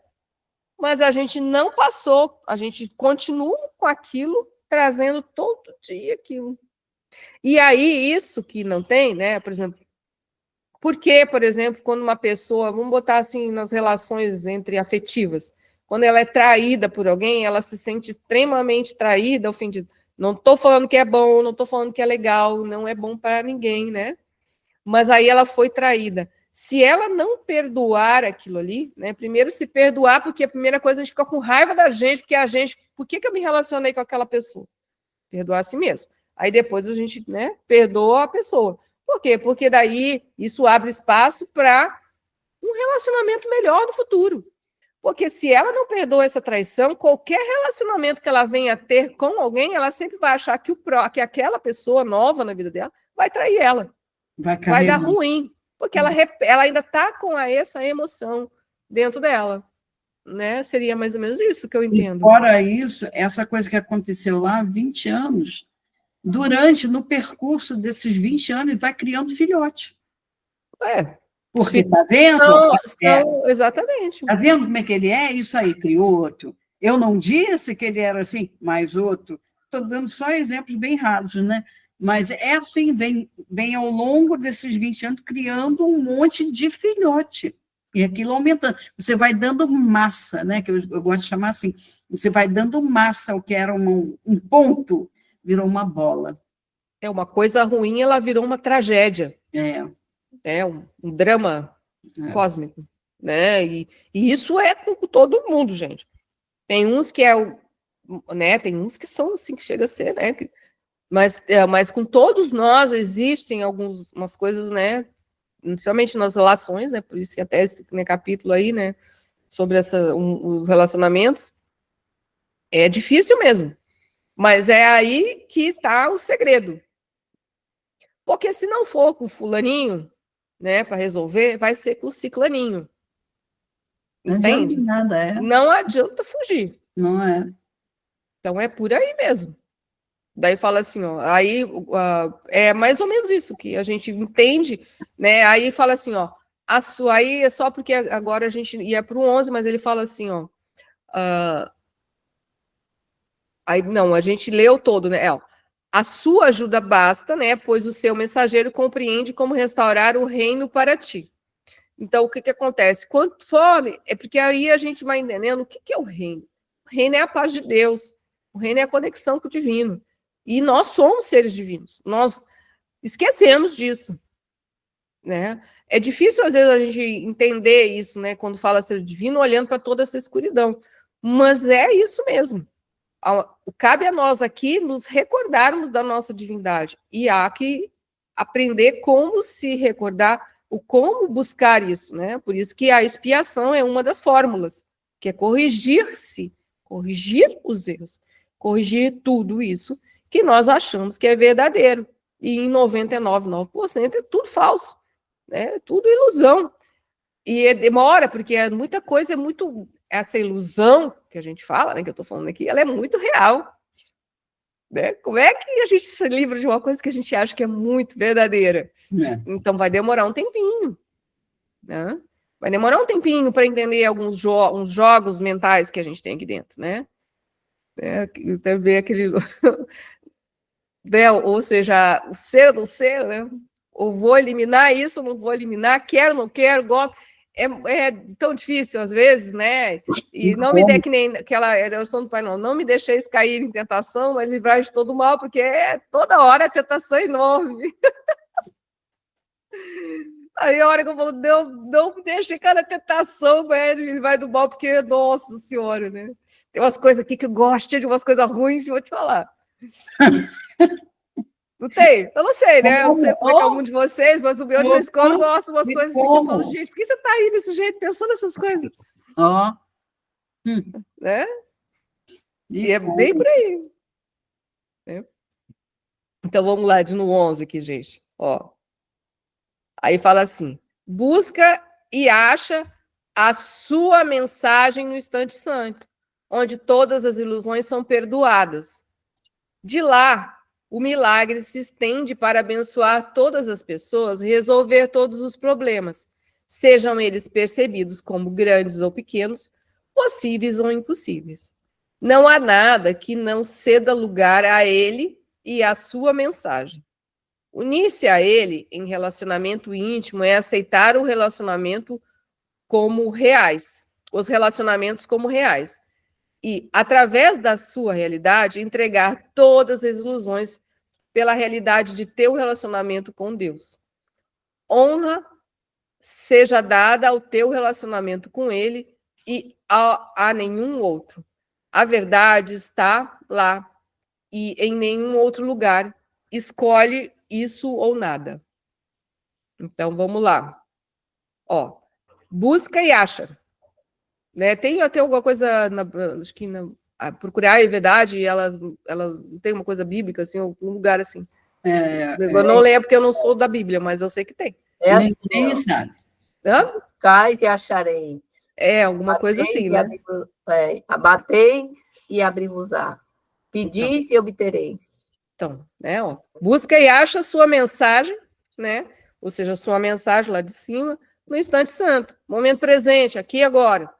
Mas a gente não passou, a gente continua com aquilo, trazendo todo dia aquilo. E aí, isso que não tem, né? Por exemplo, porque, por exemplo, quando uma pessoa, vamos botar assim nas relações entre afetivas, quando ela é traída por alguém, ela se sente extremamente traída, ofendida. Não estou falando que é bom, não estou falando que é legal, não é bom para ninguém, né? Mas aí ela foi traída. Se ela não perdoar aquilo ali, né? Primeiro se perdoar, porque a primeira coisa a gente fica com raiva da gente, porque a gente, por que eu me relacionei com aquela pessoa? Perdoar a si mesmo. Aí depois a gente, né, perdoa a pessoa. Por quê? Porque daí isso abre espaço para um relacionamento melhor no futuro. Porque se ela não perdoa essa traição, qualquer relacionamento que ela venha a ter com alguém, ela sempre vai achar que aquela pessoa nova na vida dela vai trair ela. Vai dar ruim. Porque ela ainda está com essa emoção dentro dela. Né? Seria mais ou menos isso que eu entendo. E fora isso, essa coisa que aconteceu lá há 20 anos, no percurso desses 20 anos, vai criando filhote. Porque está vendo? Exatamente. Está vendo como é que ele é? Isso aí, criou outro. Eu não disse que ele era assim, mais outro. Estou dando só exemplos bem rasos, né? Mas é assim, vem ao longo desses 20 anos criando um monte de filhote. E aquilo aumentando. Você vai dando massa, né? Que eu gosto de chamar assim. Você vai dando massa, o que era um ponto, virou uma bola. É uma coisa ruim, ela virou uma tragédia. É um drama cósmico, né? E isso é com todo mundo, gente. Tem uns que né? Tem uns que são assim, que chega a ser, né? Mas com todos nós existem umas coisas, né? Principalmente nas relações, né? Por isso que até esse capítulo aí, né? Sobre os relacionamentos, é difícil mesmo. Mas é aí que está o segredo. Porque se não for com o fulaninho, né, para resolver, vai ser com o ciclaninho. Entende? Não adianta nada, Não adianta fugir. Não é. Então é por aí mesmo. Daí fala assim, ó, aí é mais ou menos isso que a gente entende, né? Aí fala assim, ó, aí é só porque agora a gente ia para o 11, mas ele fala assim, ó, aí não, a gente leu todo, né? A sua ajuda basta, né? Pois o seu mensageiro compreende como restaurar o reino para ti. Então, o que acontece? Conforme, é porque aí a gente vai entendendo o que é o reino. O reino é a paz de Deus. O reino é a conexão com o divino. E nós somos seres divinos. Nós esquecemos disso. Né? É difícil, às vezes, a gente entender isso, né? Quando fala ser divino, olhando para toda essa escuridão. Mas é isso mesmo. Cabe a nós aqui nos recordarmos da nossa divindade. E há que aprender como se recordar, como buscar isso, né? Por isso que a expiação é uma das fórmulas, que é corrigir-se, corrigir os erros, corrigir tudo isso que nós achamos que é verdadeiro. E em 99,9% é tudo falso, né? Tudo ilusão. E demora, porque muita coisa é muito... Essa ilusão que a gente fala, né, que eu estou falando aqui, ela é muito real. Né? Como é que a gente se livra de uma coisa que a gente acha que é muito verdadeira? Então vai demorar um tempinho. Né? Vai demorar um tempinho para entender uns jogos mentais que a gente tem aqui dentro, né? Também aquele... né? Ou seja, o ser do ser, né? Ou vou eliminar isso, não vou eliminar, quero, não quero, gosto. É tão difícil às vezes, né? E não me dê que nem aquela oração do Pai, não me deixeis cair em tentação, mas livrai de todo mal, porque toda hora a tentação é enorme. Aí a hora que eu falo, não me deixe cair na tentação, vai do mal, porque, nossa senhora, né? Tem umas coisas aqui que eu gosto de umas coisas ruins, vou te falar. Não tem? Eu não sei, né? Eu não sei como é que é o mundo de vocês, mas o meu de vez em quando gosta de umas coisas assim que eu falo, gente, por que você está aí desse jeito, pensando nessas coisas? Né? E é bem por aí. Né? Então vamos lá, no 11 aqui, gente. Ó. Aí fala assim: busca e acha a sua mensagem no instante santo, onde todas as ilusões são perdoadas. De lá, o milagre se estende para abençoar todas as pessoas e resolver todos os problemas, sejam eles percebidos como grandes ou pequenos, possíveis ou impossíveis. Não há nada que não ceda lugar a ele e a sua mensagem. Unir-se a ele em relacionamento íntimo é aceitar o relacionamento como reais, os relacionamentos como reais. E, através da sua realidade, entregar todas as ilusões pela realidade de teu relacionamento com Deus. Honra seja dada ao teu relacionamento com Ele e a nenhum outro. A verdade está lá e em nenhum outro lugar. Escolhe isso ou nada. Então, vamos lá. Ó, busca e acha. Né? Tem até alguma coisa, acho que procurar a verdade, ela tem uma coisa bíblica, assim, algum lugar assim. Eu não lembro porque eu não sou da Bíblia, mas eu sei que tem. É assim, Ninguém sabe. Buscais e achareis. Alguma coisa assim, né? Abateis e abri-vos-á. Pedis e obtereis. Então, né, ó, busca e acha a sua mensagem, né? Ou seja, a sua mensagem lá de cima, no instante santo, momento presente, aqui e agora.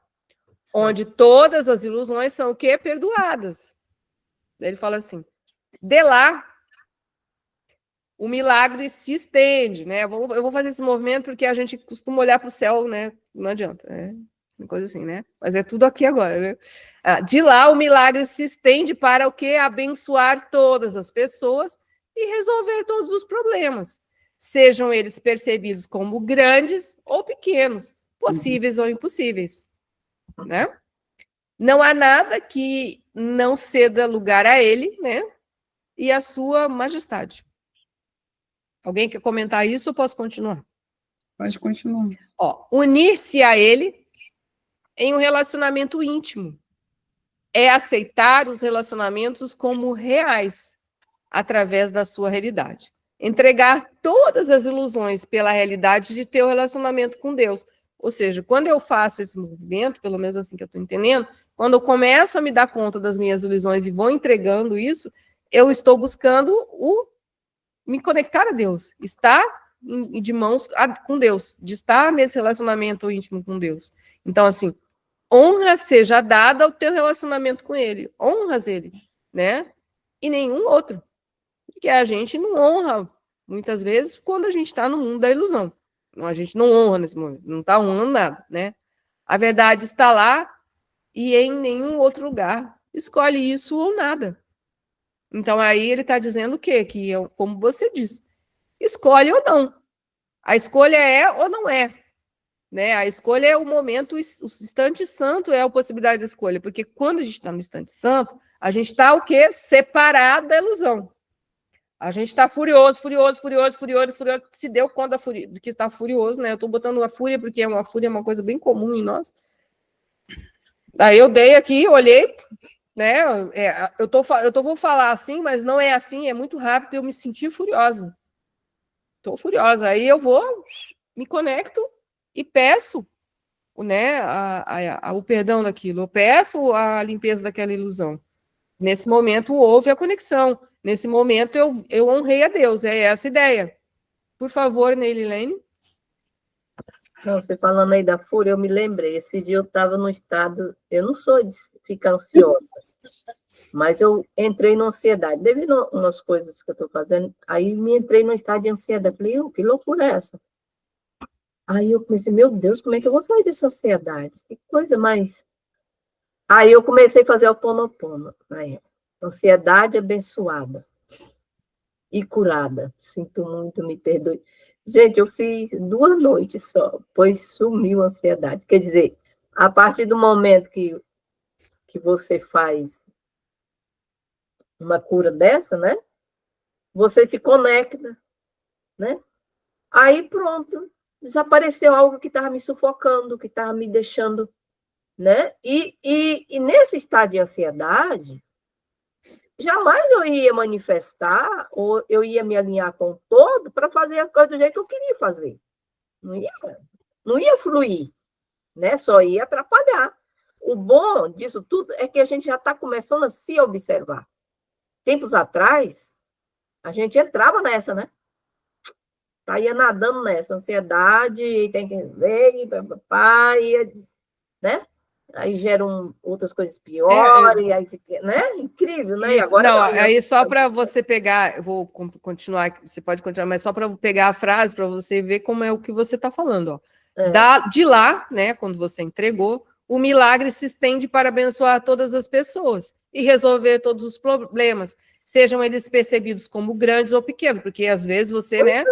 Onde todas as ilusões são o quê? Perdoadas. Ele fala assim, de lá, o milagre se estende, né? Eu vou fazer esse movimento porque a gente costuma olhar para o céu, né? Não adianta, uma coisa assim, né? Mas é tudo aqui agora, né? De lá, o milagre se estende para o quê? Abençoar todas as pessoas e resolver todos os problemas, sejam eles percebidos como grandes ou pequenos, possíveis ou impossíveis, né? Não há nada que não ceda lugar a ele, né? E a sua majestade. Alguém quer comentar isso ou posso continuar? Pode continuar. Ó, unir-se a ele em um relacionamento íntimo é aceitar os relacionamentos como reais, através da sua realidade. Entregar todas as ilusões pela realidade de teu relacionamento com Deus. Ou seja, quando eu faço esse movimento, pelo menos assim que eu estou entendendo, quando eu começo a me dar conta das minhas ilusões e vou entregando isso, eu estou buscando me conectar a Deus, estar de mãos com Deus, de estar nesse relacionamento íntimo com Deus. Então, assim, honra seja dada ao teu relacionamento com Ele, honras Ele, né? E nenhum outro. Porque a gente não honra, muitas vezes, quando a gente está no mundo da ilusão. A gente não honra nesse momento, não está honrando nada, né? A verdade está lá e em nenhum outro lugar. Escolhe isso ou nada. Então, aí ele está dizendo o quê? Que, como você disse, escolhe ou não. A escolha é ou não é. Né? A escolha é o momento, o instante santo é a possibilidade de escolha. Porque quando a gente está no instante santo, a gente está o quê? Separado da ilusão. A gente está furioso, se deu conta de que está furioso, né? Eu estou botando a fúria, porque a fúria é uma coisa bem comum em nós. Aí eu dei aqui, olhei, né? Vou falar assim, mas não é assim, é muito rápido, eu me senti furiosa. Estou furiosa. Aí eu vou, me conecto e peço, né, o perdão daquilo, eu peço a limpeza daquela ilusão. Nesse momento houve a conexão. Nesse momento eu honrei a Deus. É essa a ideia. Por favor, Neilene. Você falando aí da fúria, eu me lembrei. Esse dia eu estava no estado... Eu não sou de ficar ansiosa, mas eu entrei na ansiedade. Devido a umas coisas que eu estou fazendo, aí me entrei no estado de ansiedade. Falei, que loucura é essa? Aí eu comecei, meu Deus, como é que eu vou sair dessa ansiedade? Que coisa mais... Aí eu comecei a fazer o Ho'oponopono. Ansiedade abençoada e curada. Sinto muito, me perdoe. Gente, eu fiz 2 noites só, pois sumiu a ansiedade. Quer dizer, a partir do momento que você faz uma cura dessa, né? Você se conecta, né? Aí pronto, desapareceu algo que estava me sufocando, que estava me deixando, né? E nesse estado de ansiedade, jamais eu ia manifestar ou eu ia me alinhar com o todo para fazer a coisa do jeito que eu queria fazer. Não ia fluir, né? Só ia atrapalhar. O bom disso tudo é que a gente já está começando a se observar. Tempos atrás, a gente entrava nessa, né? Ia nadando nessa ansiedade, tem que ver, né? aí geram outras coisas piores, aí, né? Incrível, né? E Isso, agora não, não, aí só para você pegar, eu vou continuar, você pode continuar, mas só para pegar a frase para você ver como é o que você está falando, ó. De lá, né, quando você entregou, o milagre se estende para abençoar todas as pessoas e resolver todos os problemas, sejam eles percebidos como grandes ou pequenos, porque às vezes você, né,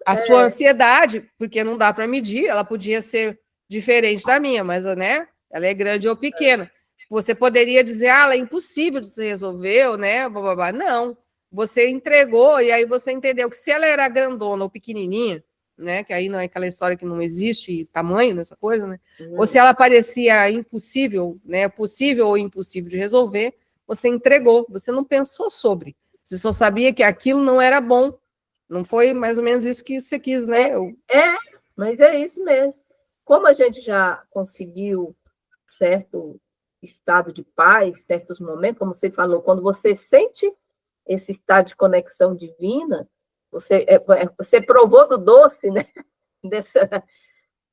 a sua ansiedade, porque não dá para medir, ela podia ser diferente da minha, mas, né, ela é grande ou pequena. Você poderia dizer, ela é impossível de se resolver, né, blá. Não, você entregou e aí você entendeu que se ela era grandona ou pequenininha, né, que aí não é aquela história que não existe tamanho nessa coisa, né, ou se ela parecia impossível, né, possível ou impossível de resolver, você entregou, você não pensou sobre, você só sabia que aquilo não era bom. Não foi mais ou menos isso que você quis, né? Mas é isso mesmo. Como a gente já conseguiu certo estado de paz, certos momentos, como você falou, quando você sente esse estado de conexão divina, você provou do doce, né?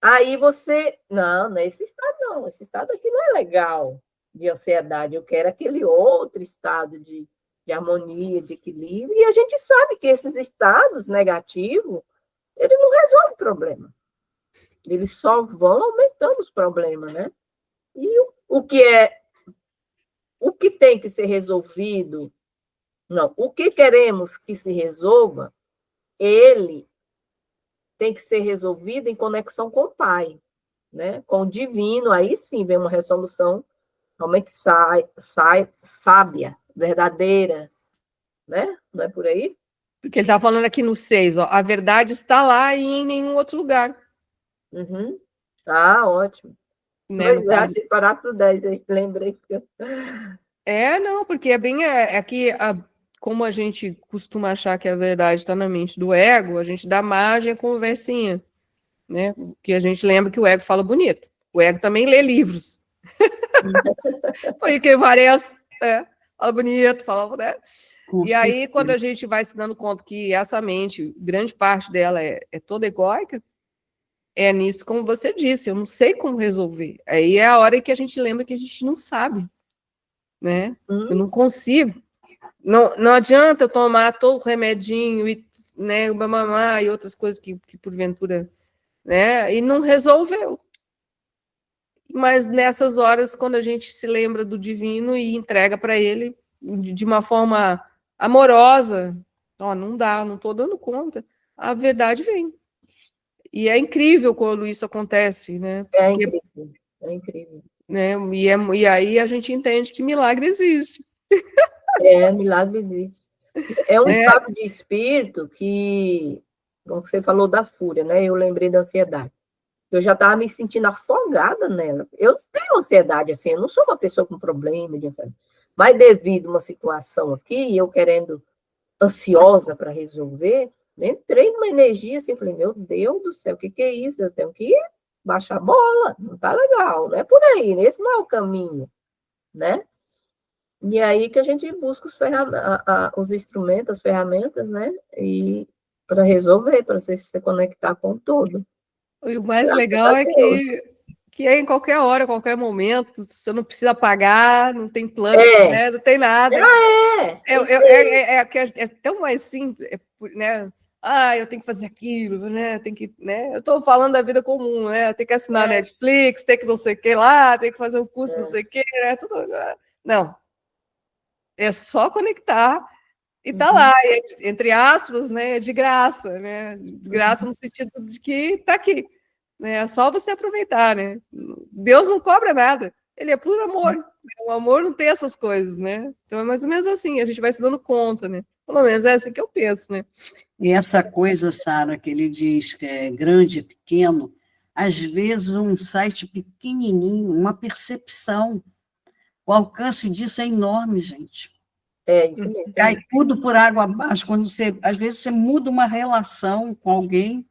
Aí você, não é esse estado não, esse estado aqui não é legal de ansiedade, eu quero aquele outro estado de harmonia, de equilíbrio, e a gente sabe que esses estados negativos, ele não resolve o problema, eles só vão aumentando os problemas, né? E o que tem que ser resolvido, não, o que queremos que se resolva, ele tem que ser resolvido em conexão com o Pai, né? Com o divino, aí sim vem uma resolução realmente sábia, verdadeira, né? Não é por aí? Porque ele está falando aqui no 6, ó, a verdade está lá e em nenhum outro lugar. Uhum. Ah, ótimo. Né, no caso. Achei parágrafo 10, aí, lembrei. Não, porque é bem aqui, como a gente costuma achar que a verdade está na mente do ego, a gente dá margem à conversinha, né? Que a gente lembra que o ego fala bonito. O ego também lê livros. Porque várias, fala bonito, fala, né? E aí, quando a gente vai se dando conta que essa mente, grande parte dela é toda egóica, é nisso, como você disse, eu não sei como resolver. Aí é a hora que a gente lembra que a gente não sabe, né? Eu não consigo. Não adianta eu tomar todo o remedinho e, né, o mamamá e outras coisas que porventura, né? E não resolveu. Mas nessas horas, quando a gente se lembra do divino e entrega para ele de uma forma amorosa, não dá, não estou dando conta, a verdade vem. E é incrível quando isso acontece, né? É incrível, é incrível. Né? E aí a gente entende que milagre existe. Milagre existe. É um estado de espírito que, como você falou da fúria, né? Eu lembrei da ansiedade. Eu já estava me sentindo afogada nela. Eu não tenho ansiedade, assim, eu não sou uma pessoa com problema de ansiedade. Mas devido a uma situação aqui, eu querendo ansiosa para resolver, entrei numa energia assim, falei, meu Deus do céu, o que é isso? Eu tenho que baixar a bola, não tá legal, não é por aí, esse não é o caminho, né? E aí que a gente busca os instrumentos, as ferramentas, né? E para resolver, para você se conectar com o todo. E o mais legal é que é em qualquer hora, qualquer momento, você não precisa pagar, não tem plano, né? Não tem nada. É tão mais simples, né? Eu tenho que fazer aquilo, né? Tem que, né? Eu estou falando da vida comum, né? Tem que assinar Netflix, tem que não sei o que lá, tem que fazer um curso não sei o que, né? Tudo. Não. É só conectar e tá lá, entre aspas, né? É de graça, né? De graça no sentido de que tá aqui. Né? É só você aproveitar, né? Deus não cobra nada, ele é puro amor. O amor não tem essas coisas, né? Então é mais ou menos assim, a gente vai se dando conta, né? Pelo menos é assim que eu penso, né? E essa coisa, Sara, que ele diz que é grande e pequeno, às vezes um site pequenininho, uma percepção, o alcance disso é enorme, gente. Isso mesmo. Cai tudo por água abaixo, quando às vezes você muda uma relação com alguém,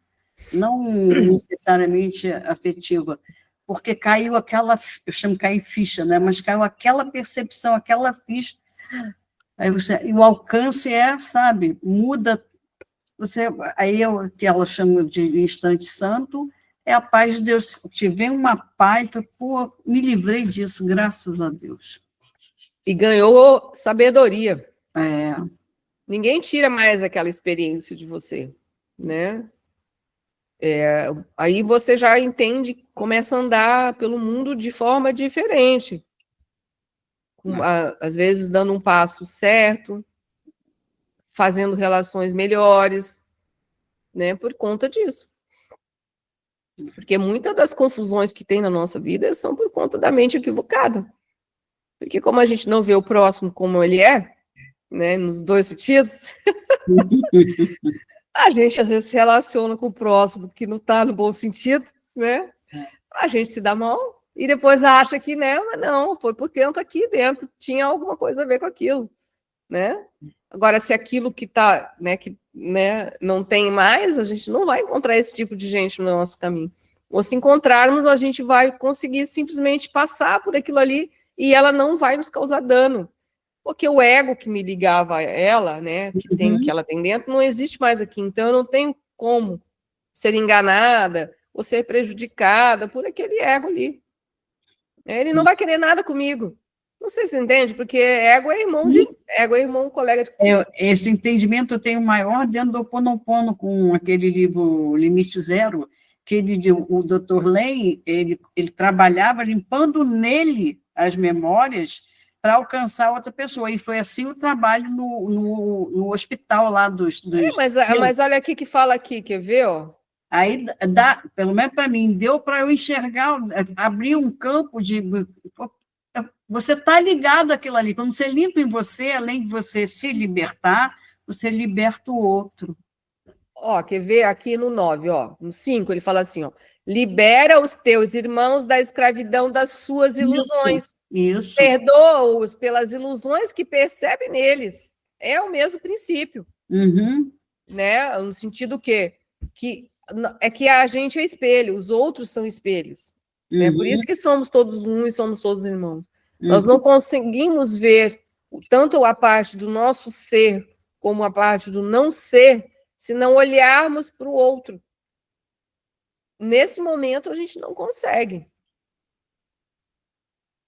não necessariamente afetiva, porque caiu aquela, eu chamo de cair ficha, né? Mas caiu aquela percepção, aquela ficha, e o alcance sabe, muda, aí é o que ela chama de instante santo, é a paz de Deus. Tive uma paz, pô, me livrei disso, graças a Deus. E ganhou sabedoria. É. Ninguém tira mais aquela experiência de você, né? Aí você já entende, começa a andar pelo mundo de forma diferente. Às vezes dando um passo certo, fazendo relações melhores, né? Por conta disso. Porque muitas das confusões que tem na nossa vida são por conta da mente equivocada. Porque como a gente não vê o próximo como ele é, né, nos dois sentidos, a gente às vezes se relaciona com o próximo que não está no bom sentido, né? A gente se dá mal e depois acha que, né, mas não, foi porque eu tô aqui dentro, tinha alguma coisa a ver com aquilo, né? Agora, se aquilo que está, né, não tem mais, a gente não vai encontrar esse tipo de gente no nosso caminho. Ou se encontrarmos, a gente vai conseguir simplesmente passar por aquilo ali e ela não vai nos causar dano. Porque o ego que me ligava a ela, né, que ela tem dentro, não existe mais aqui. Então, eu não tenho como ser enganada ou ser prejudicada por aquele ego ali. Ele não vai querer nada comigo. Não sei se você entende, porque ego é irmão, colega de... Esse entendimento eu tenho maior dentro do Ho Oponopono, com aquele livro Limite Zero, que o Dr. Lane, ele trabalhava limpando nele as memórias para alcançar outra pessoa. E foi assim o trabalho no hospital lá dos... Mas olha aqui que fala aqui, quer ver? Ó? Aí, pelo menos para mim, deu para eu enxergar, abrir um campo de... Você está ligado àquilo ali. Quando você limpa em você, além de você se libertar, você liberta o outro. Ó, quer ver aqui no 9, ó, no 5, ele fala assim, ó, libera os teus irmãos da escravidão das suas ilusões. Isso. Perdoa-os pelas ilusões que percebe neles. É o mesmo princípio. Né? No sentido que a gente é espelho, os outros são espelhos. Né? Por isso que somos todos um e somos todos irmãos. Nós não conseguimos ver tanto a parte do nosso ser como a parte do não ser se não olharmos para o outro. Nesse momento, a gente não consegue.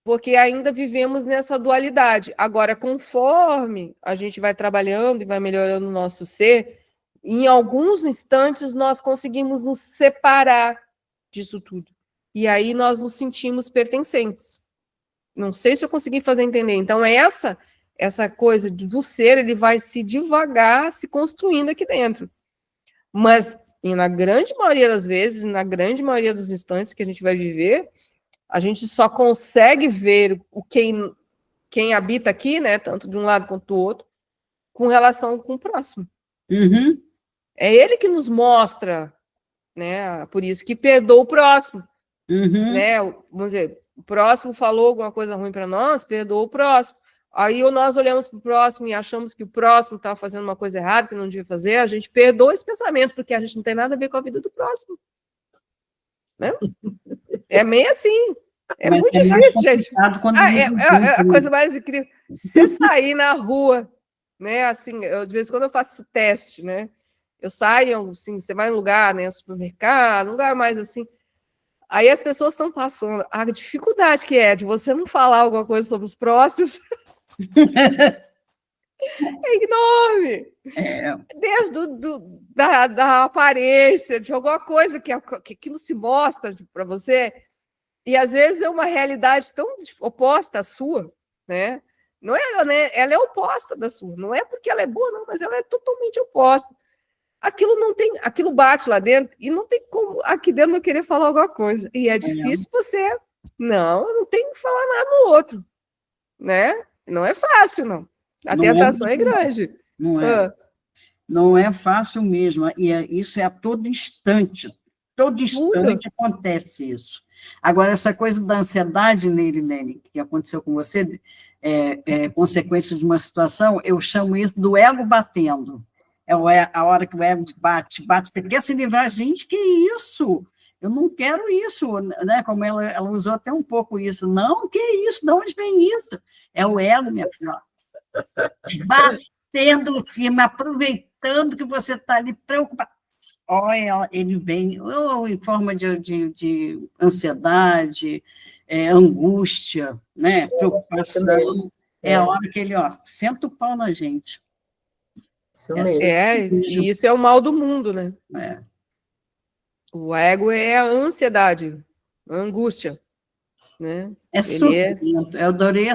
Porque ainda vivemos nessa dualidade. Agora, conforme a gente vai trabalhando e vai melhorando o nosso ser, em alguns instantes nós conseguimos nos separar disso tudo. E aí nós nos sentimos pertencentes. Não sei se eu consegui fazer entender. Então, essa coisa do ser, ele vai se devagar se construindo aqui dentro. Mas, na grande maioria das vezes, na grande maioria dos instantes que a gente vai viver, a gente só consegue ver quem habita aqui, né, tanto de um lado quanto do outro, com relação com o próximo. É ele que nos mostra, né, por isso que perdoa o próximo. Né, vamos dizer, o próximo falou alguma coisa ruim para nós, perdoa o próximo. Aí nós olhamos para o próximo e achamos que o próximo está fazendo uma coisa errada, que não devia fazer, a gente perdoa esse pensamento, porque a gente não tem nada a ver com a vida do próximo. Né? É meio assim. É muito difícil, gente. A coisa mais incrível. Se você sair na rua, né? Assim, de vez em quando eu faço esse teste, né? Eu saio, assim, você vai em lugar, né? Supermercado, um lugar mais assim. Aí as pessoas estão passando. A dificuldade que é de você não falar alguma coisa sobre os próximos é enorme. Desde da aparência, de alguma coisa que aquilo se mostra para você. E às vezes é uma realidade tão oposta à sua, né? Não é, né? Ela é oposta da sua. Não é porque ela é boa, não, mas ela é totalmente oposta. Aquilo bate lá dentro e não tem como aqui dentro não querer falar alguma coisa. E é difícil você. Não, eu não tenho que falar nada no outro, né? Não é fácil, não. A tentação é grande. Não é. Não é fácil mesmo. E isso é a todo instante. Todo instante acontece isso. Agora, essa coisa da ansiedade nele, que aconteceu com você, consequência de uma situação, eu chamo isso do ego batendo. É a hora que o ego bate, você quer se livrar, gente, que isso? Eu não quero isso, né? Como ela usou até um pouco isso. Não, que isso? De onde vem isso? É o ego, minha filha. Batendo firme, aproveitando que você está ali preocupado. ele vem ou em forma de ansiedade, angústia, né? Preocupação. É a hora que ele, senta o pau na gente. Isso mesmo. E isso é o mal do mundo, né? O ego é a ansiedade, a angústia, né? Sofrimento. Eu adorei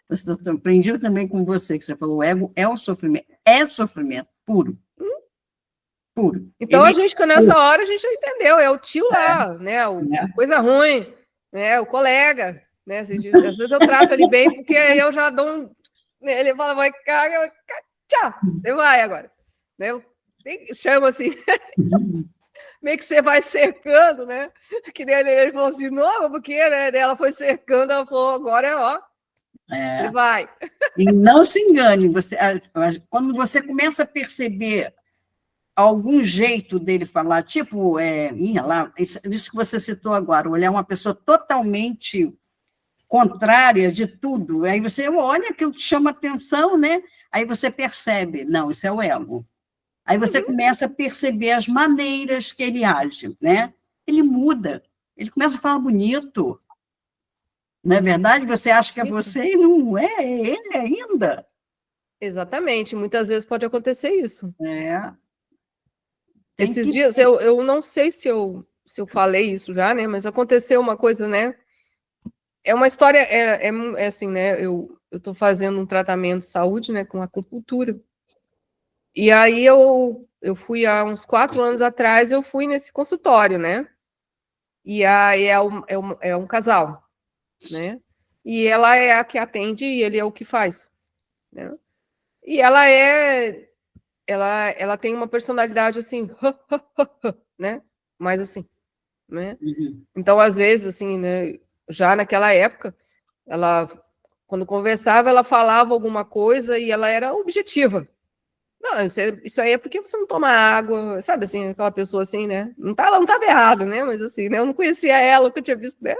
você aprendi também com você, que você falou, o ego é o sofrimento. É sofrimento, puro. Puro. Então, a gente, nessa hora, a gente já entendeu, é o tio lá, né? Coisa ruim, né? O colega, né? Às vezes eu trato ele bem, porque eu já dou ele fala, vai, caga, tchau, você vai agora. Né? Chama assim, meio que você vai cercando, né? Que nem ele falou assim, não, porque né? Ela foi cercando, ela falou, agora ele vai. E não se engane, quando você começa a perceber algum jeito dele falar, tipo, isso que você citou agora, olhar uma pessoa totalmente contrária de tudo, aí você olha, aquilo te chama atenção, né? Aí você percebe, não, isso é o ego. Aí você começa a perceber as maneiras que ele age, né? Ele muda, ele começa a falar bonito. Não é verdade? Você acha que é você e não é ele ainda. Exatamente, muitas vezes pode acontecer isso. Tem Esses dias, eu não sei se eu falei isso já, né? Mas aconteceu uma coisa, né? É uma história, é assim, né? Eu estou fazendo um tratamento de saúde, né? Com acupuntura. E aí eu fui há uns 4 anos atrás, eu fui nesse consultório, né? E aí é um casal, né? E ela é a que atende e ele é o que faz, né? E ela tem uma personalidade assim, né? Mais assim, né? Então, às vezes, assim, né? Já naquela época, quando conversava, ela falava alguma coisa e ela era objetiva. Não, isso aí é porque você não toma água, sabe assim, aquela pessoa assim, né? Ela não estava errado, né? Mas assim, né? Eu não conhecia ela, que eu tinha visto dela.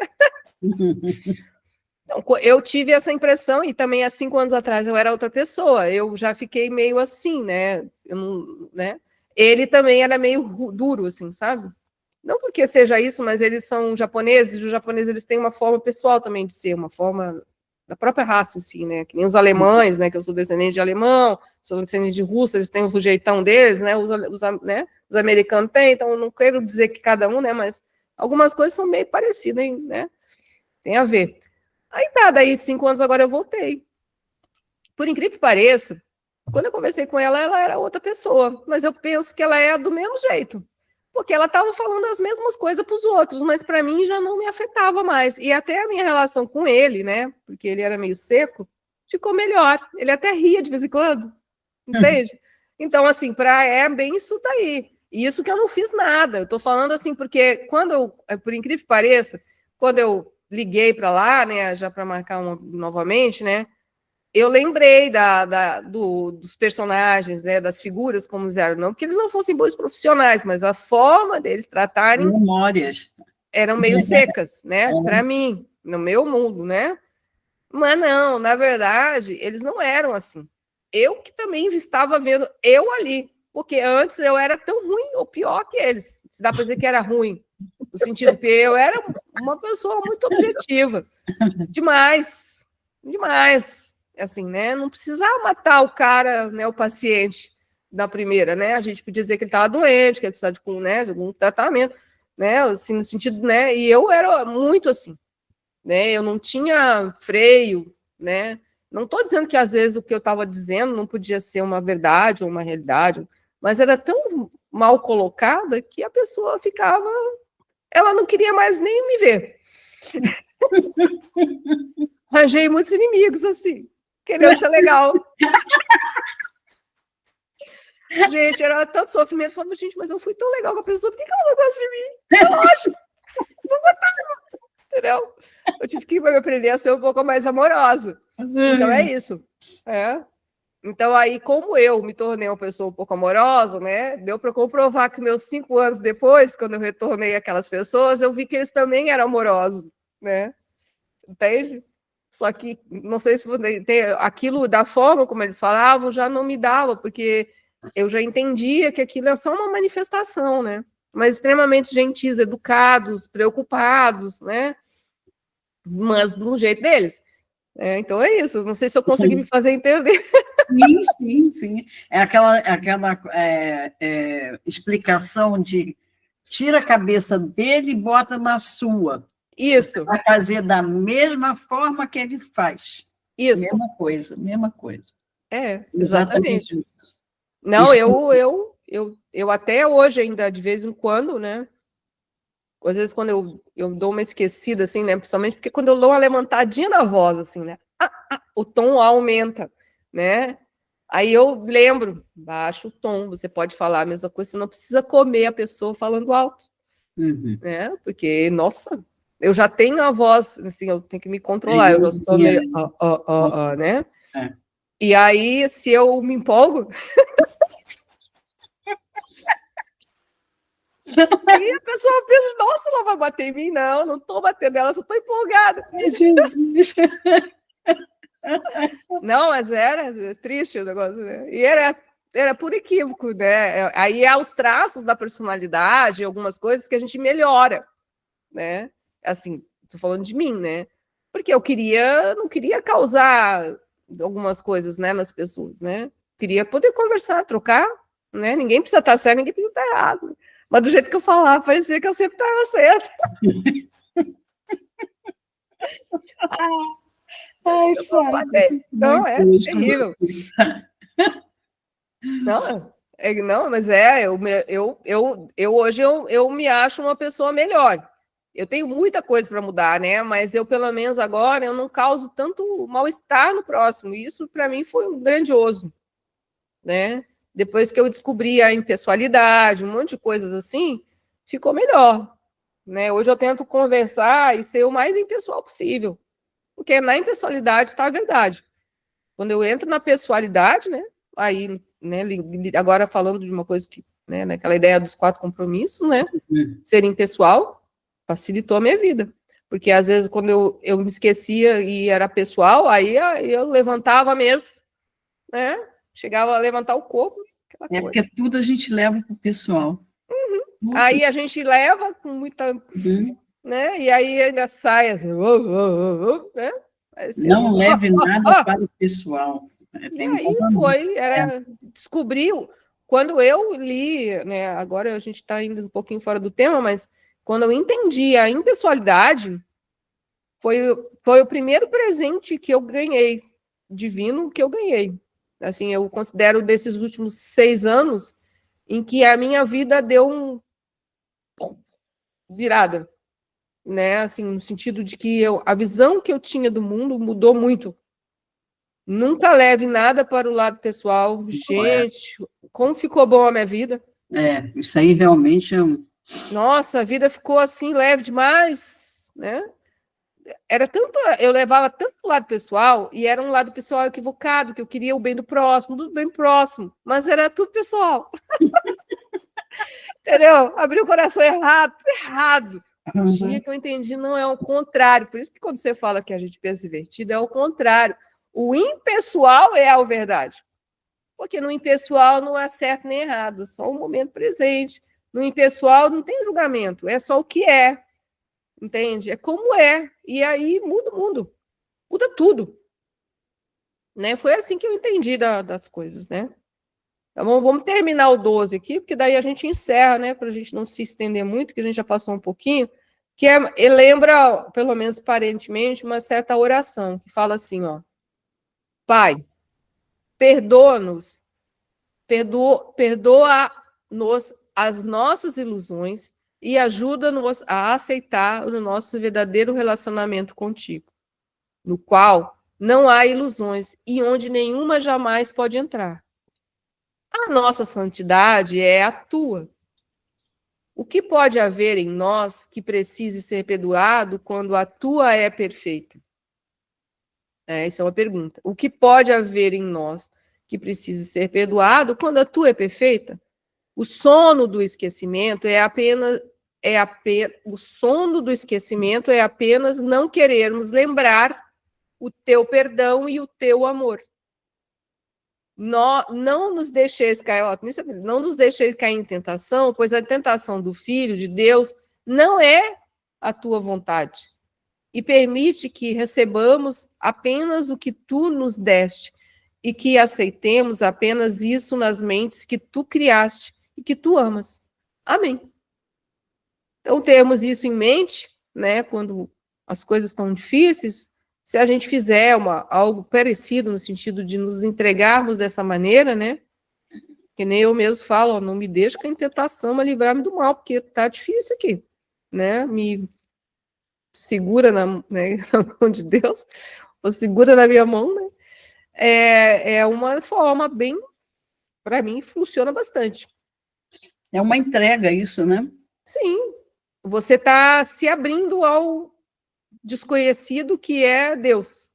Então, eu tive essa impressão, e também há 5 anos atrás eu era outra pessoa. Eu já fiquei meio assim, né? Eu não, né? Ele também era meio duro, assim, sabe? Não porque seja isso, mas eles são japoneses, e os japoneses eles têm uma forma pessoal também de ser, uma forma da própria raça em si, né? Que nem os alemães, né? Que eu sou descendente de alemão, sou descendente de russo, eles têm o jeitão deles, né? Os americanos têm, então eu não quero dizer que cada um, né? Mas algumas coisas são meio parecidas, hein, né? Tem a ver. Aí tá, daí 5 anos agora eu voltei. Por incrível que pareça, quando eu conversei com ela, ela era outra pessoa, mas eu penso que ela é do mesmo jeito. Porque ela estava falando as mesmas coisas para os outros, mas para mim já não me afetava mais. E até a minha relação com ele, né? Porque ele era meio seco, ficou melhor. Ele até ria de vez em quando, entende? Então, assim, é bem isso daí. E isso que eu não fiz nada. Eu estou falando assim, porque por incrível que pareça, quando eu liguei para lá, né, já para marcar novamente, né? Eu lembrei dos personagens, né, das figuras como eram, não porque eles não fossem bons profissionais, mas a forma deles tratarem memórias eram meio secas, né, para mim, no meu mundo, né? Mas não, na verdade, eles não eram assim. Eu que também estava vendo eu ali, porque antes eu era tão ruim ou pior que eles, se dá para dizer que era ruim, no sentido que eu era uma pessoa muito objetiva, demais, assim, né? Não precisava matar o cara, né, o paciente da primeira, né? A gente podia dizer que ele estava doente, que ele precisava de algum tratamento, né? Assim, no sentido, né? E eu era muito assim, né? Eu não tinha freio, né? Não estou dizendo que às vezes o que eu estava dizendo não podia ser uma verdade ou uma realidade, mas era tão mal colocada que a pessoa ficava, ela não queria mais nem me ver. Arranjei muitos inimigos assim, querendo ser legal. Gente, era tanto sofrimento. Eu falava, gente, mas eu fui tão legal com a pessoa, por que ela não gosta de mim? É lógico, não gostava, entendeu? Eu tive que aprender a ser um pouco mais amorosa. Então é isso. Então aí, como eu me tornei uma pessoa um pouco amorosa, né? Deu para comprovar que meus 5 anos depois, quando eu retornei aquelas pessoas, eu vi que eles também eram amorosos, né? Entende? Só que, não sei se tem aquilo da forma como eles falavam, já não me dava, porque eu já entendia que aquilo é só uma manifestação, né? Mas extremamente gentis, educados, preocupados, né? Mas do jeito deles. Então é isso. Não sei se eu consegui me fazer entender. Sim. É aquela explicação de tira a cabeça dele e bota na sua. Isso. Vai fazer da mesma forma que ele faz. Isso. Mesma coisa. Exatamente. Isso. Não, Isso. eu até hoje ainda, de vez em quando, né? Às vezes quando eu dou uma esquecida, assim, né? Principalmente porque quando eu dou uma levantadinha na voz, assim, né? O tom aumenta, né? Aí eu lembro, baixa o tom, você pode falar a mesma coisa, você não precisa comer a pessoa falando alto, né? Porque, nossa, eu já tenho a voz, assim, eu tenho que me controlar, eu já sou meio, né? E aí, se eu me empolgo, aí a pessoa pensa, nossa, ela vai bater em mim? Não estou batendo nela, só estou empolgada. Jesus! Não, mas era triste o negócio, né? E era por equívoco, né? Aí há os traços da personalidade, algumas coisas que a gente melhora, né? Assim, estou falando de mim, né? Porque eu não queria causar algumas coisas, né, nas pessoas, né? Queria poder conversar, trocar, né? Ninguém precisa estar certo, ninguém precisa estar errado. Mas do jeito que eu falava, parecia que eu sempre estava certo. Ai, não, é terrível. Não, mas eu hoje eu me acho uma pessoa melhor. Eu tenho muita coisa para mudar, né? Mas eu, pelo menos agora, eu não causo tanto mal-estar no próximo. Isso, para mim, foi um grandioso, né? Depois que eu descobri a impessoalidade, um monte de coisas assim, ficou melhor, né? Hoje eu tento conversar e ser o mais impessoal possível, porque na impessoalidade está a verdade. Quando eu entro na pessoalidade, né? Aí, né? Agora falando de uma coisa que, né? Naquela ideia dos 4 compromissos, né? Ser impessoal facilitou a minha vida, porque às vezes quando eu me esquecia e era pessoal, aí eu levantava a mesa, né? Chegava a levantar o corpo. Porque tudo a gente leva para o pessoal. Aí a gente leva com muita, né? E aí ainda sai assim, né? Não leve nada para o pessoal. E aí descobriu, quando eu li, né? Agora a gente está indo um pouquinho fora do tema, mas quando eu entendi a impessoalidade, foi o primeiro presente que eu ganhei, divino, que eu ganhei. Assim, eu considero desses últimos 6 anos em que a minha vida deu virada, né? Assim, no sentido de que a visão que eu tinha do mundo mudou muito. Nunca leve nada para o lado pessoal. Gente, como ficou bom a minha vida. Isso aí realmente é um... Nossa, a vida ficou assim, leve demais, né? Eu levava tanto o lado pessoal, e era um lado pessoal equivocado, que eu queria o bem do bem próximo, mas era tudo pessoal. Entendeu? Abri o coração errado. O dia que eu entendi, não é o contrário. Por isso que quando você fala que a gente pensa invertido, é o contrário. O impessoal é a verdade. Porque no impessoal não há certo nem errado, só o momento presente. No impessoal não tem julgamento, é só o que é. Entende? É como é. E aí muda o mundo. Muda tudo. Né? Foi assim que eu entendi das coisas, né? Então, vamos terminar o 12 aqui, porque daí a gente encerra, né? Para a gente não se estender muito, que a gente já passou um pouquinho, que lembra, pelo menos aparentemente, uma certa oração, que fala assim, ó. Pai, perdoa-nos as nossas ilusões e ajuda-nos a aceitar o nosso verdadeiro relacionamento contigo, no qual não há ilusões e onde nenhuma jamais pode entrar. A nossa santidade é a tua. O que pode haver em nós que precise ser perdoado quando a tua é perfeita? Isso é uma pergunta. O que pode haver em nós que precise ser perdoado quando a tua é perfeita? O sono do esquecimento o sono do esquecimento é apenas não querermos lembrar o teu perdão e o teu amor. não nos deixeis cair, ó, não nos deixeis cair em tentação, pois a tentação do Filho de Deus não é a tua vontade. E permite que recebamos apenas o que tu nos deste e que aceitemos apenas isso nas mentes que tu criaste e que tu amas. Amém. Então, temos isso em mente, né, quando as coisas estão difíceis, se a gente fizer algo parecido no sentido de nos entregarmos dessa maneira, né, que nem eu mesmo falo, ó, não me deixe cair em tentação, mas livrar-me do mal, porque tá difícil aqui, né, me segura né, na mão de Deus, ou segura na minha mão, né, é uma forma bem, para mim, funciona bastante. É uma entrega isso, né? Sim, você está se abrindo ao desconhecido que é Deus,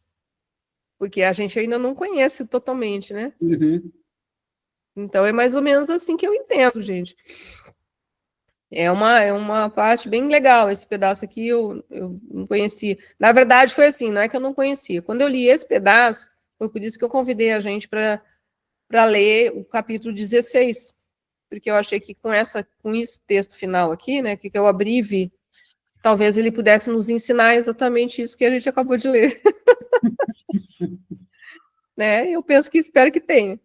porque a gente ainda não conhece totalmente, né? Uhum. Então é mais ou menos assim que eu entendo, gente. É uma parte bem legal. Esse pedaço aqui eu não conhecia. Na verdade, foi assim, não é que eu não conhecia. Quando eu li esse pedaço, foi por isso que eu convidei a gente para ler o capítulo 16, porque eu achei que com esse texto final aqui, né, que eu abri e vi, talvez ele pudesse nos ensinar exatamente isso que a gente acabou de ler. Né? Eu penso que espero que tenha,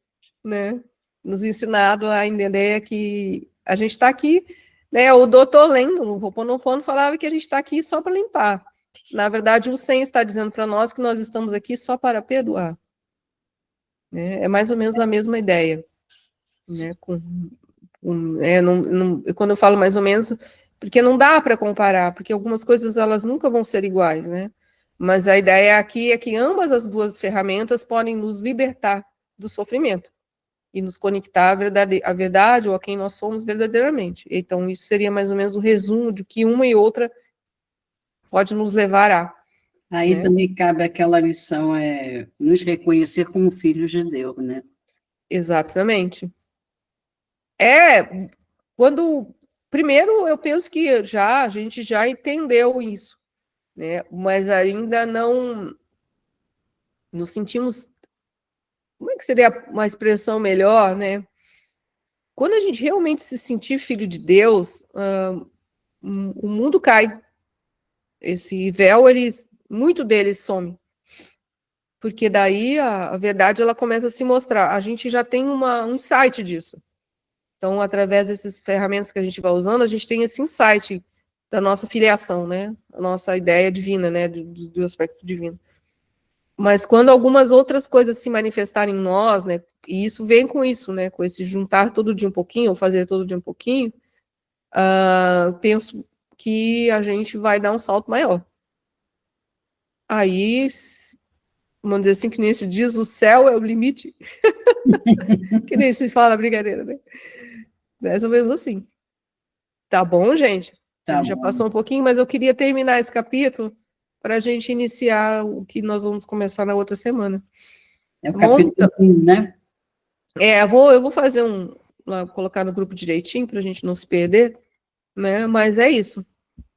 né? Nos ensinado a entender que a gente está aqui, né? O doutor lendo, o Ho'oponopono falava que a gente está aqui só para limpar. Na verdade, o Sen está dizendo para nós que nós estamos aqui só para perdoar. Né? É mais ou menos a mesma ideia. Né? Quando eu falo mais ou menos, porque não dá para comparar, porque algumas coisas elas nunca vão ser iguais, né? Mas a ideia aqui é que ambas as duas ferramentas podem nos libertar do sofrimento e nos conectar à verdade ou a quem nós somos verdadeiramente. Então, isso seria mais ou menos o resumo de que uma e outra pode nos levar a. Aí né? também cabe aquela lição, nos reconhecer como filhos de Deus, né? Exatamente. Primeiro, eu penso que a gente já entendeu isso, né? Mas ainda não nos sentimos. Como é que seria uma expressão melhor, né? Quando a gente realmente se sentir filho de Deus, o mundo cai. Esse véu, muito dele some. Porque daí a verdade ela começa a se mostrar. A gente já tem um insight disso. Então, através dessas ferramentas que a gente vai usando, a gente tem esse insight da nossa filiação, né? A nossa ideia divina, né? Do aspecto divino. Mas quando algumas outras coisas se manifestarem em nós, né? E isso vem com isso, né? Com esse juntar todo dia um pouquinho, ou fazer todo dia um pouquinho, penso que a gente vai dar um salto maior. Aí, vamos dizer assim, que nem se diz, o céu é o limite. Que nem se fala brincadeira, né? Mais ou menos assim. Tá bom, gente? Tá A gente já bom. passou um pouquinho, mas eu queria terminar esse capítulo para a gente iniciar o que nós vamos começar na outra semana. É o Tá bom? capítulo 1, né? Eu vou fazer colocar no grupo direitinho para a gente não se perder, né? Mas é isso,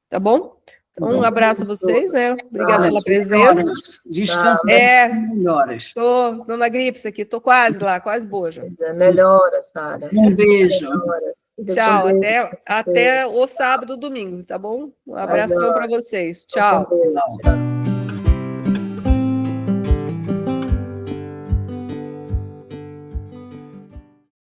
tá bom? Então, um abraço a vocês, né? Obrigada pela presença. Descansa melhoras. Tô na gripe isso aqui, tô quase lá, quase boa já. Melhora, Sara. Um beijo. Melhora. Tchau, até o sábado, domingo, tá bom? Um abração para vocês. Tchau. Tchau.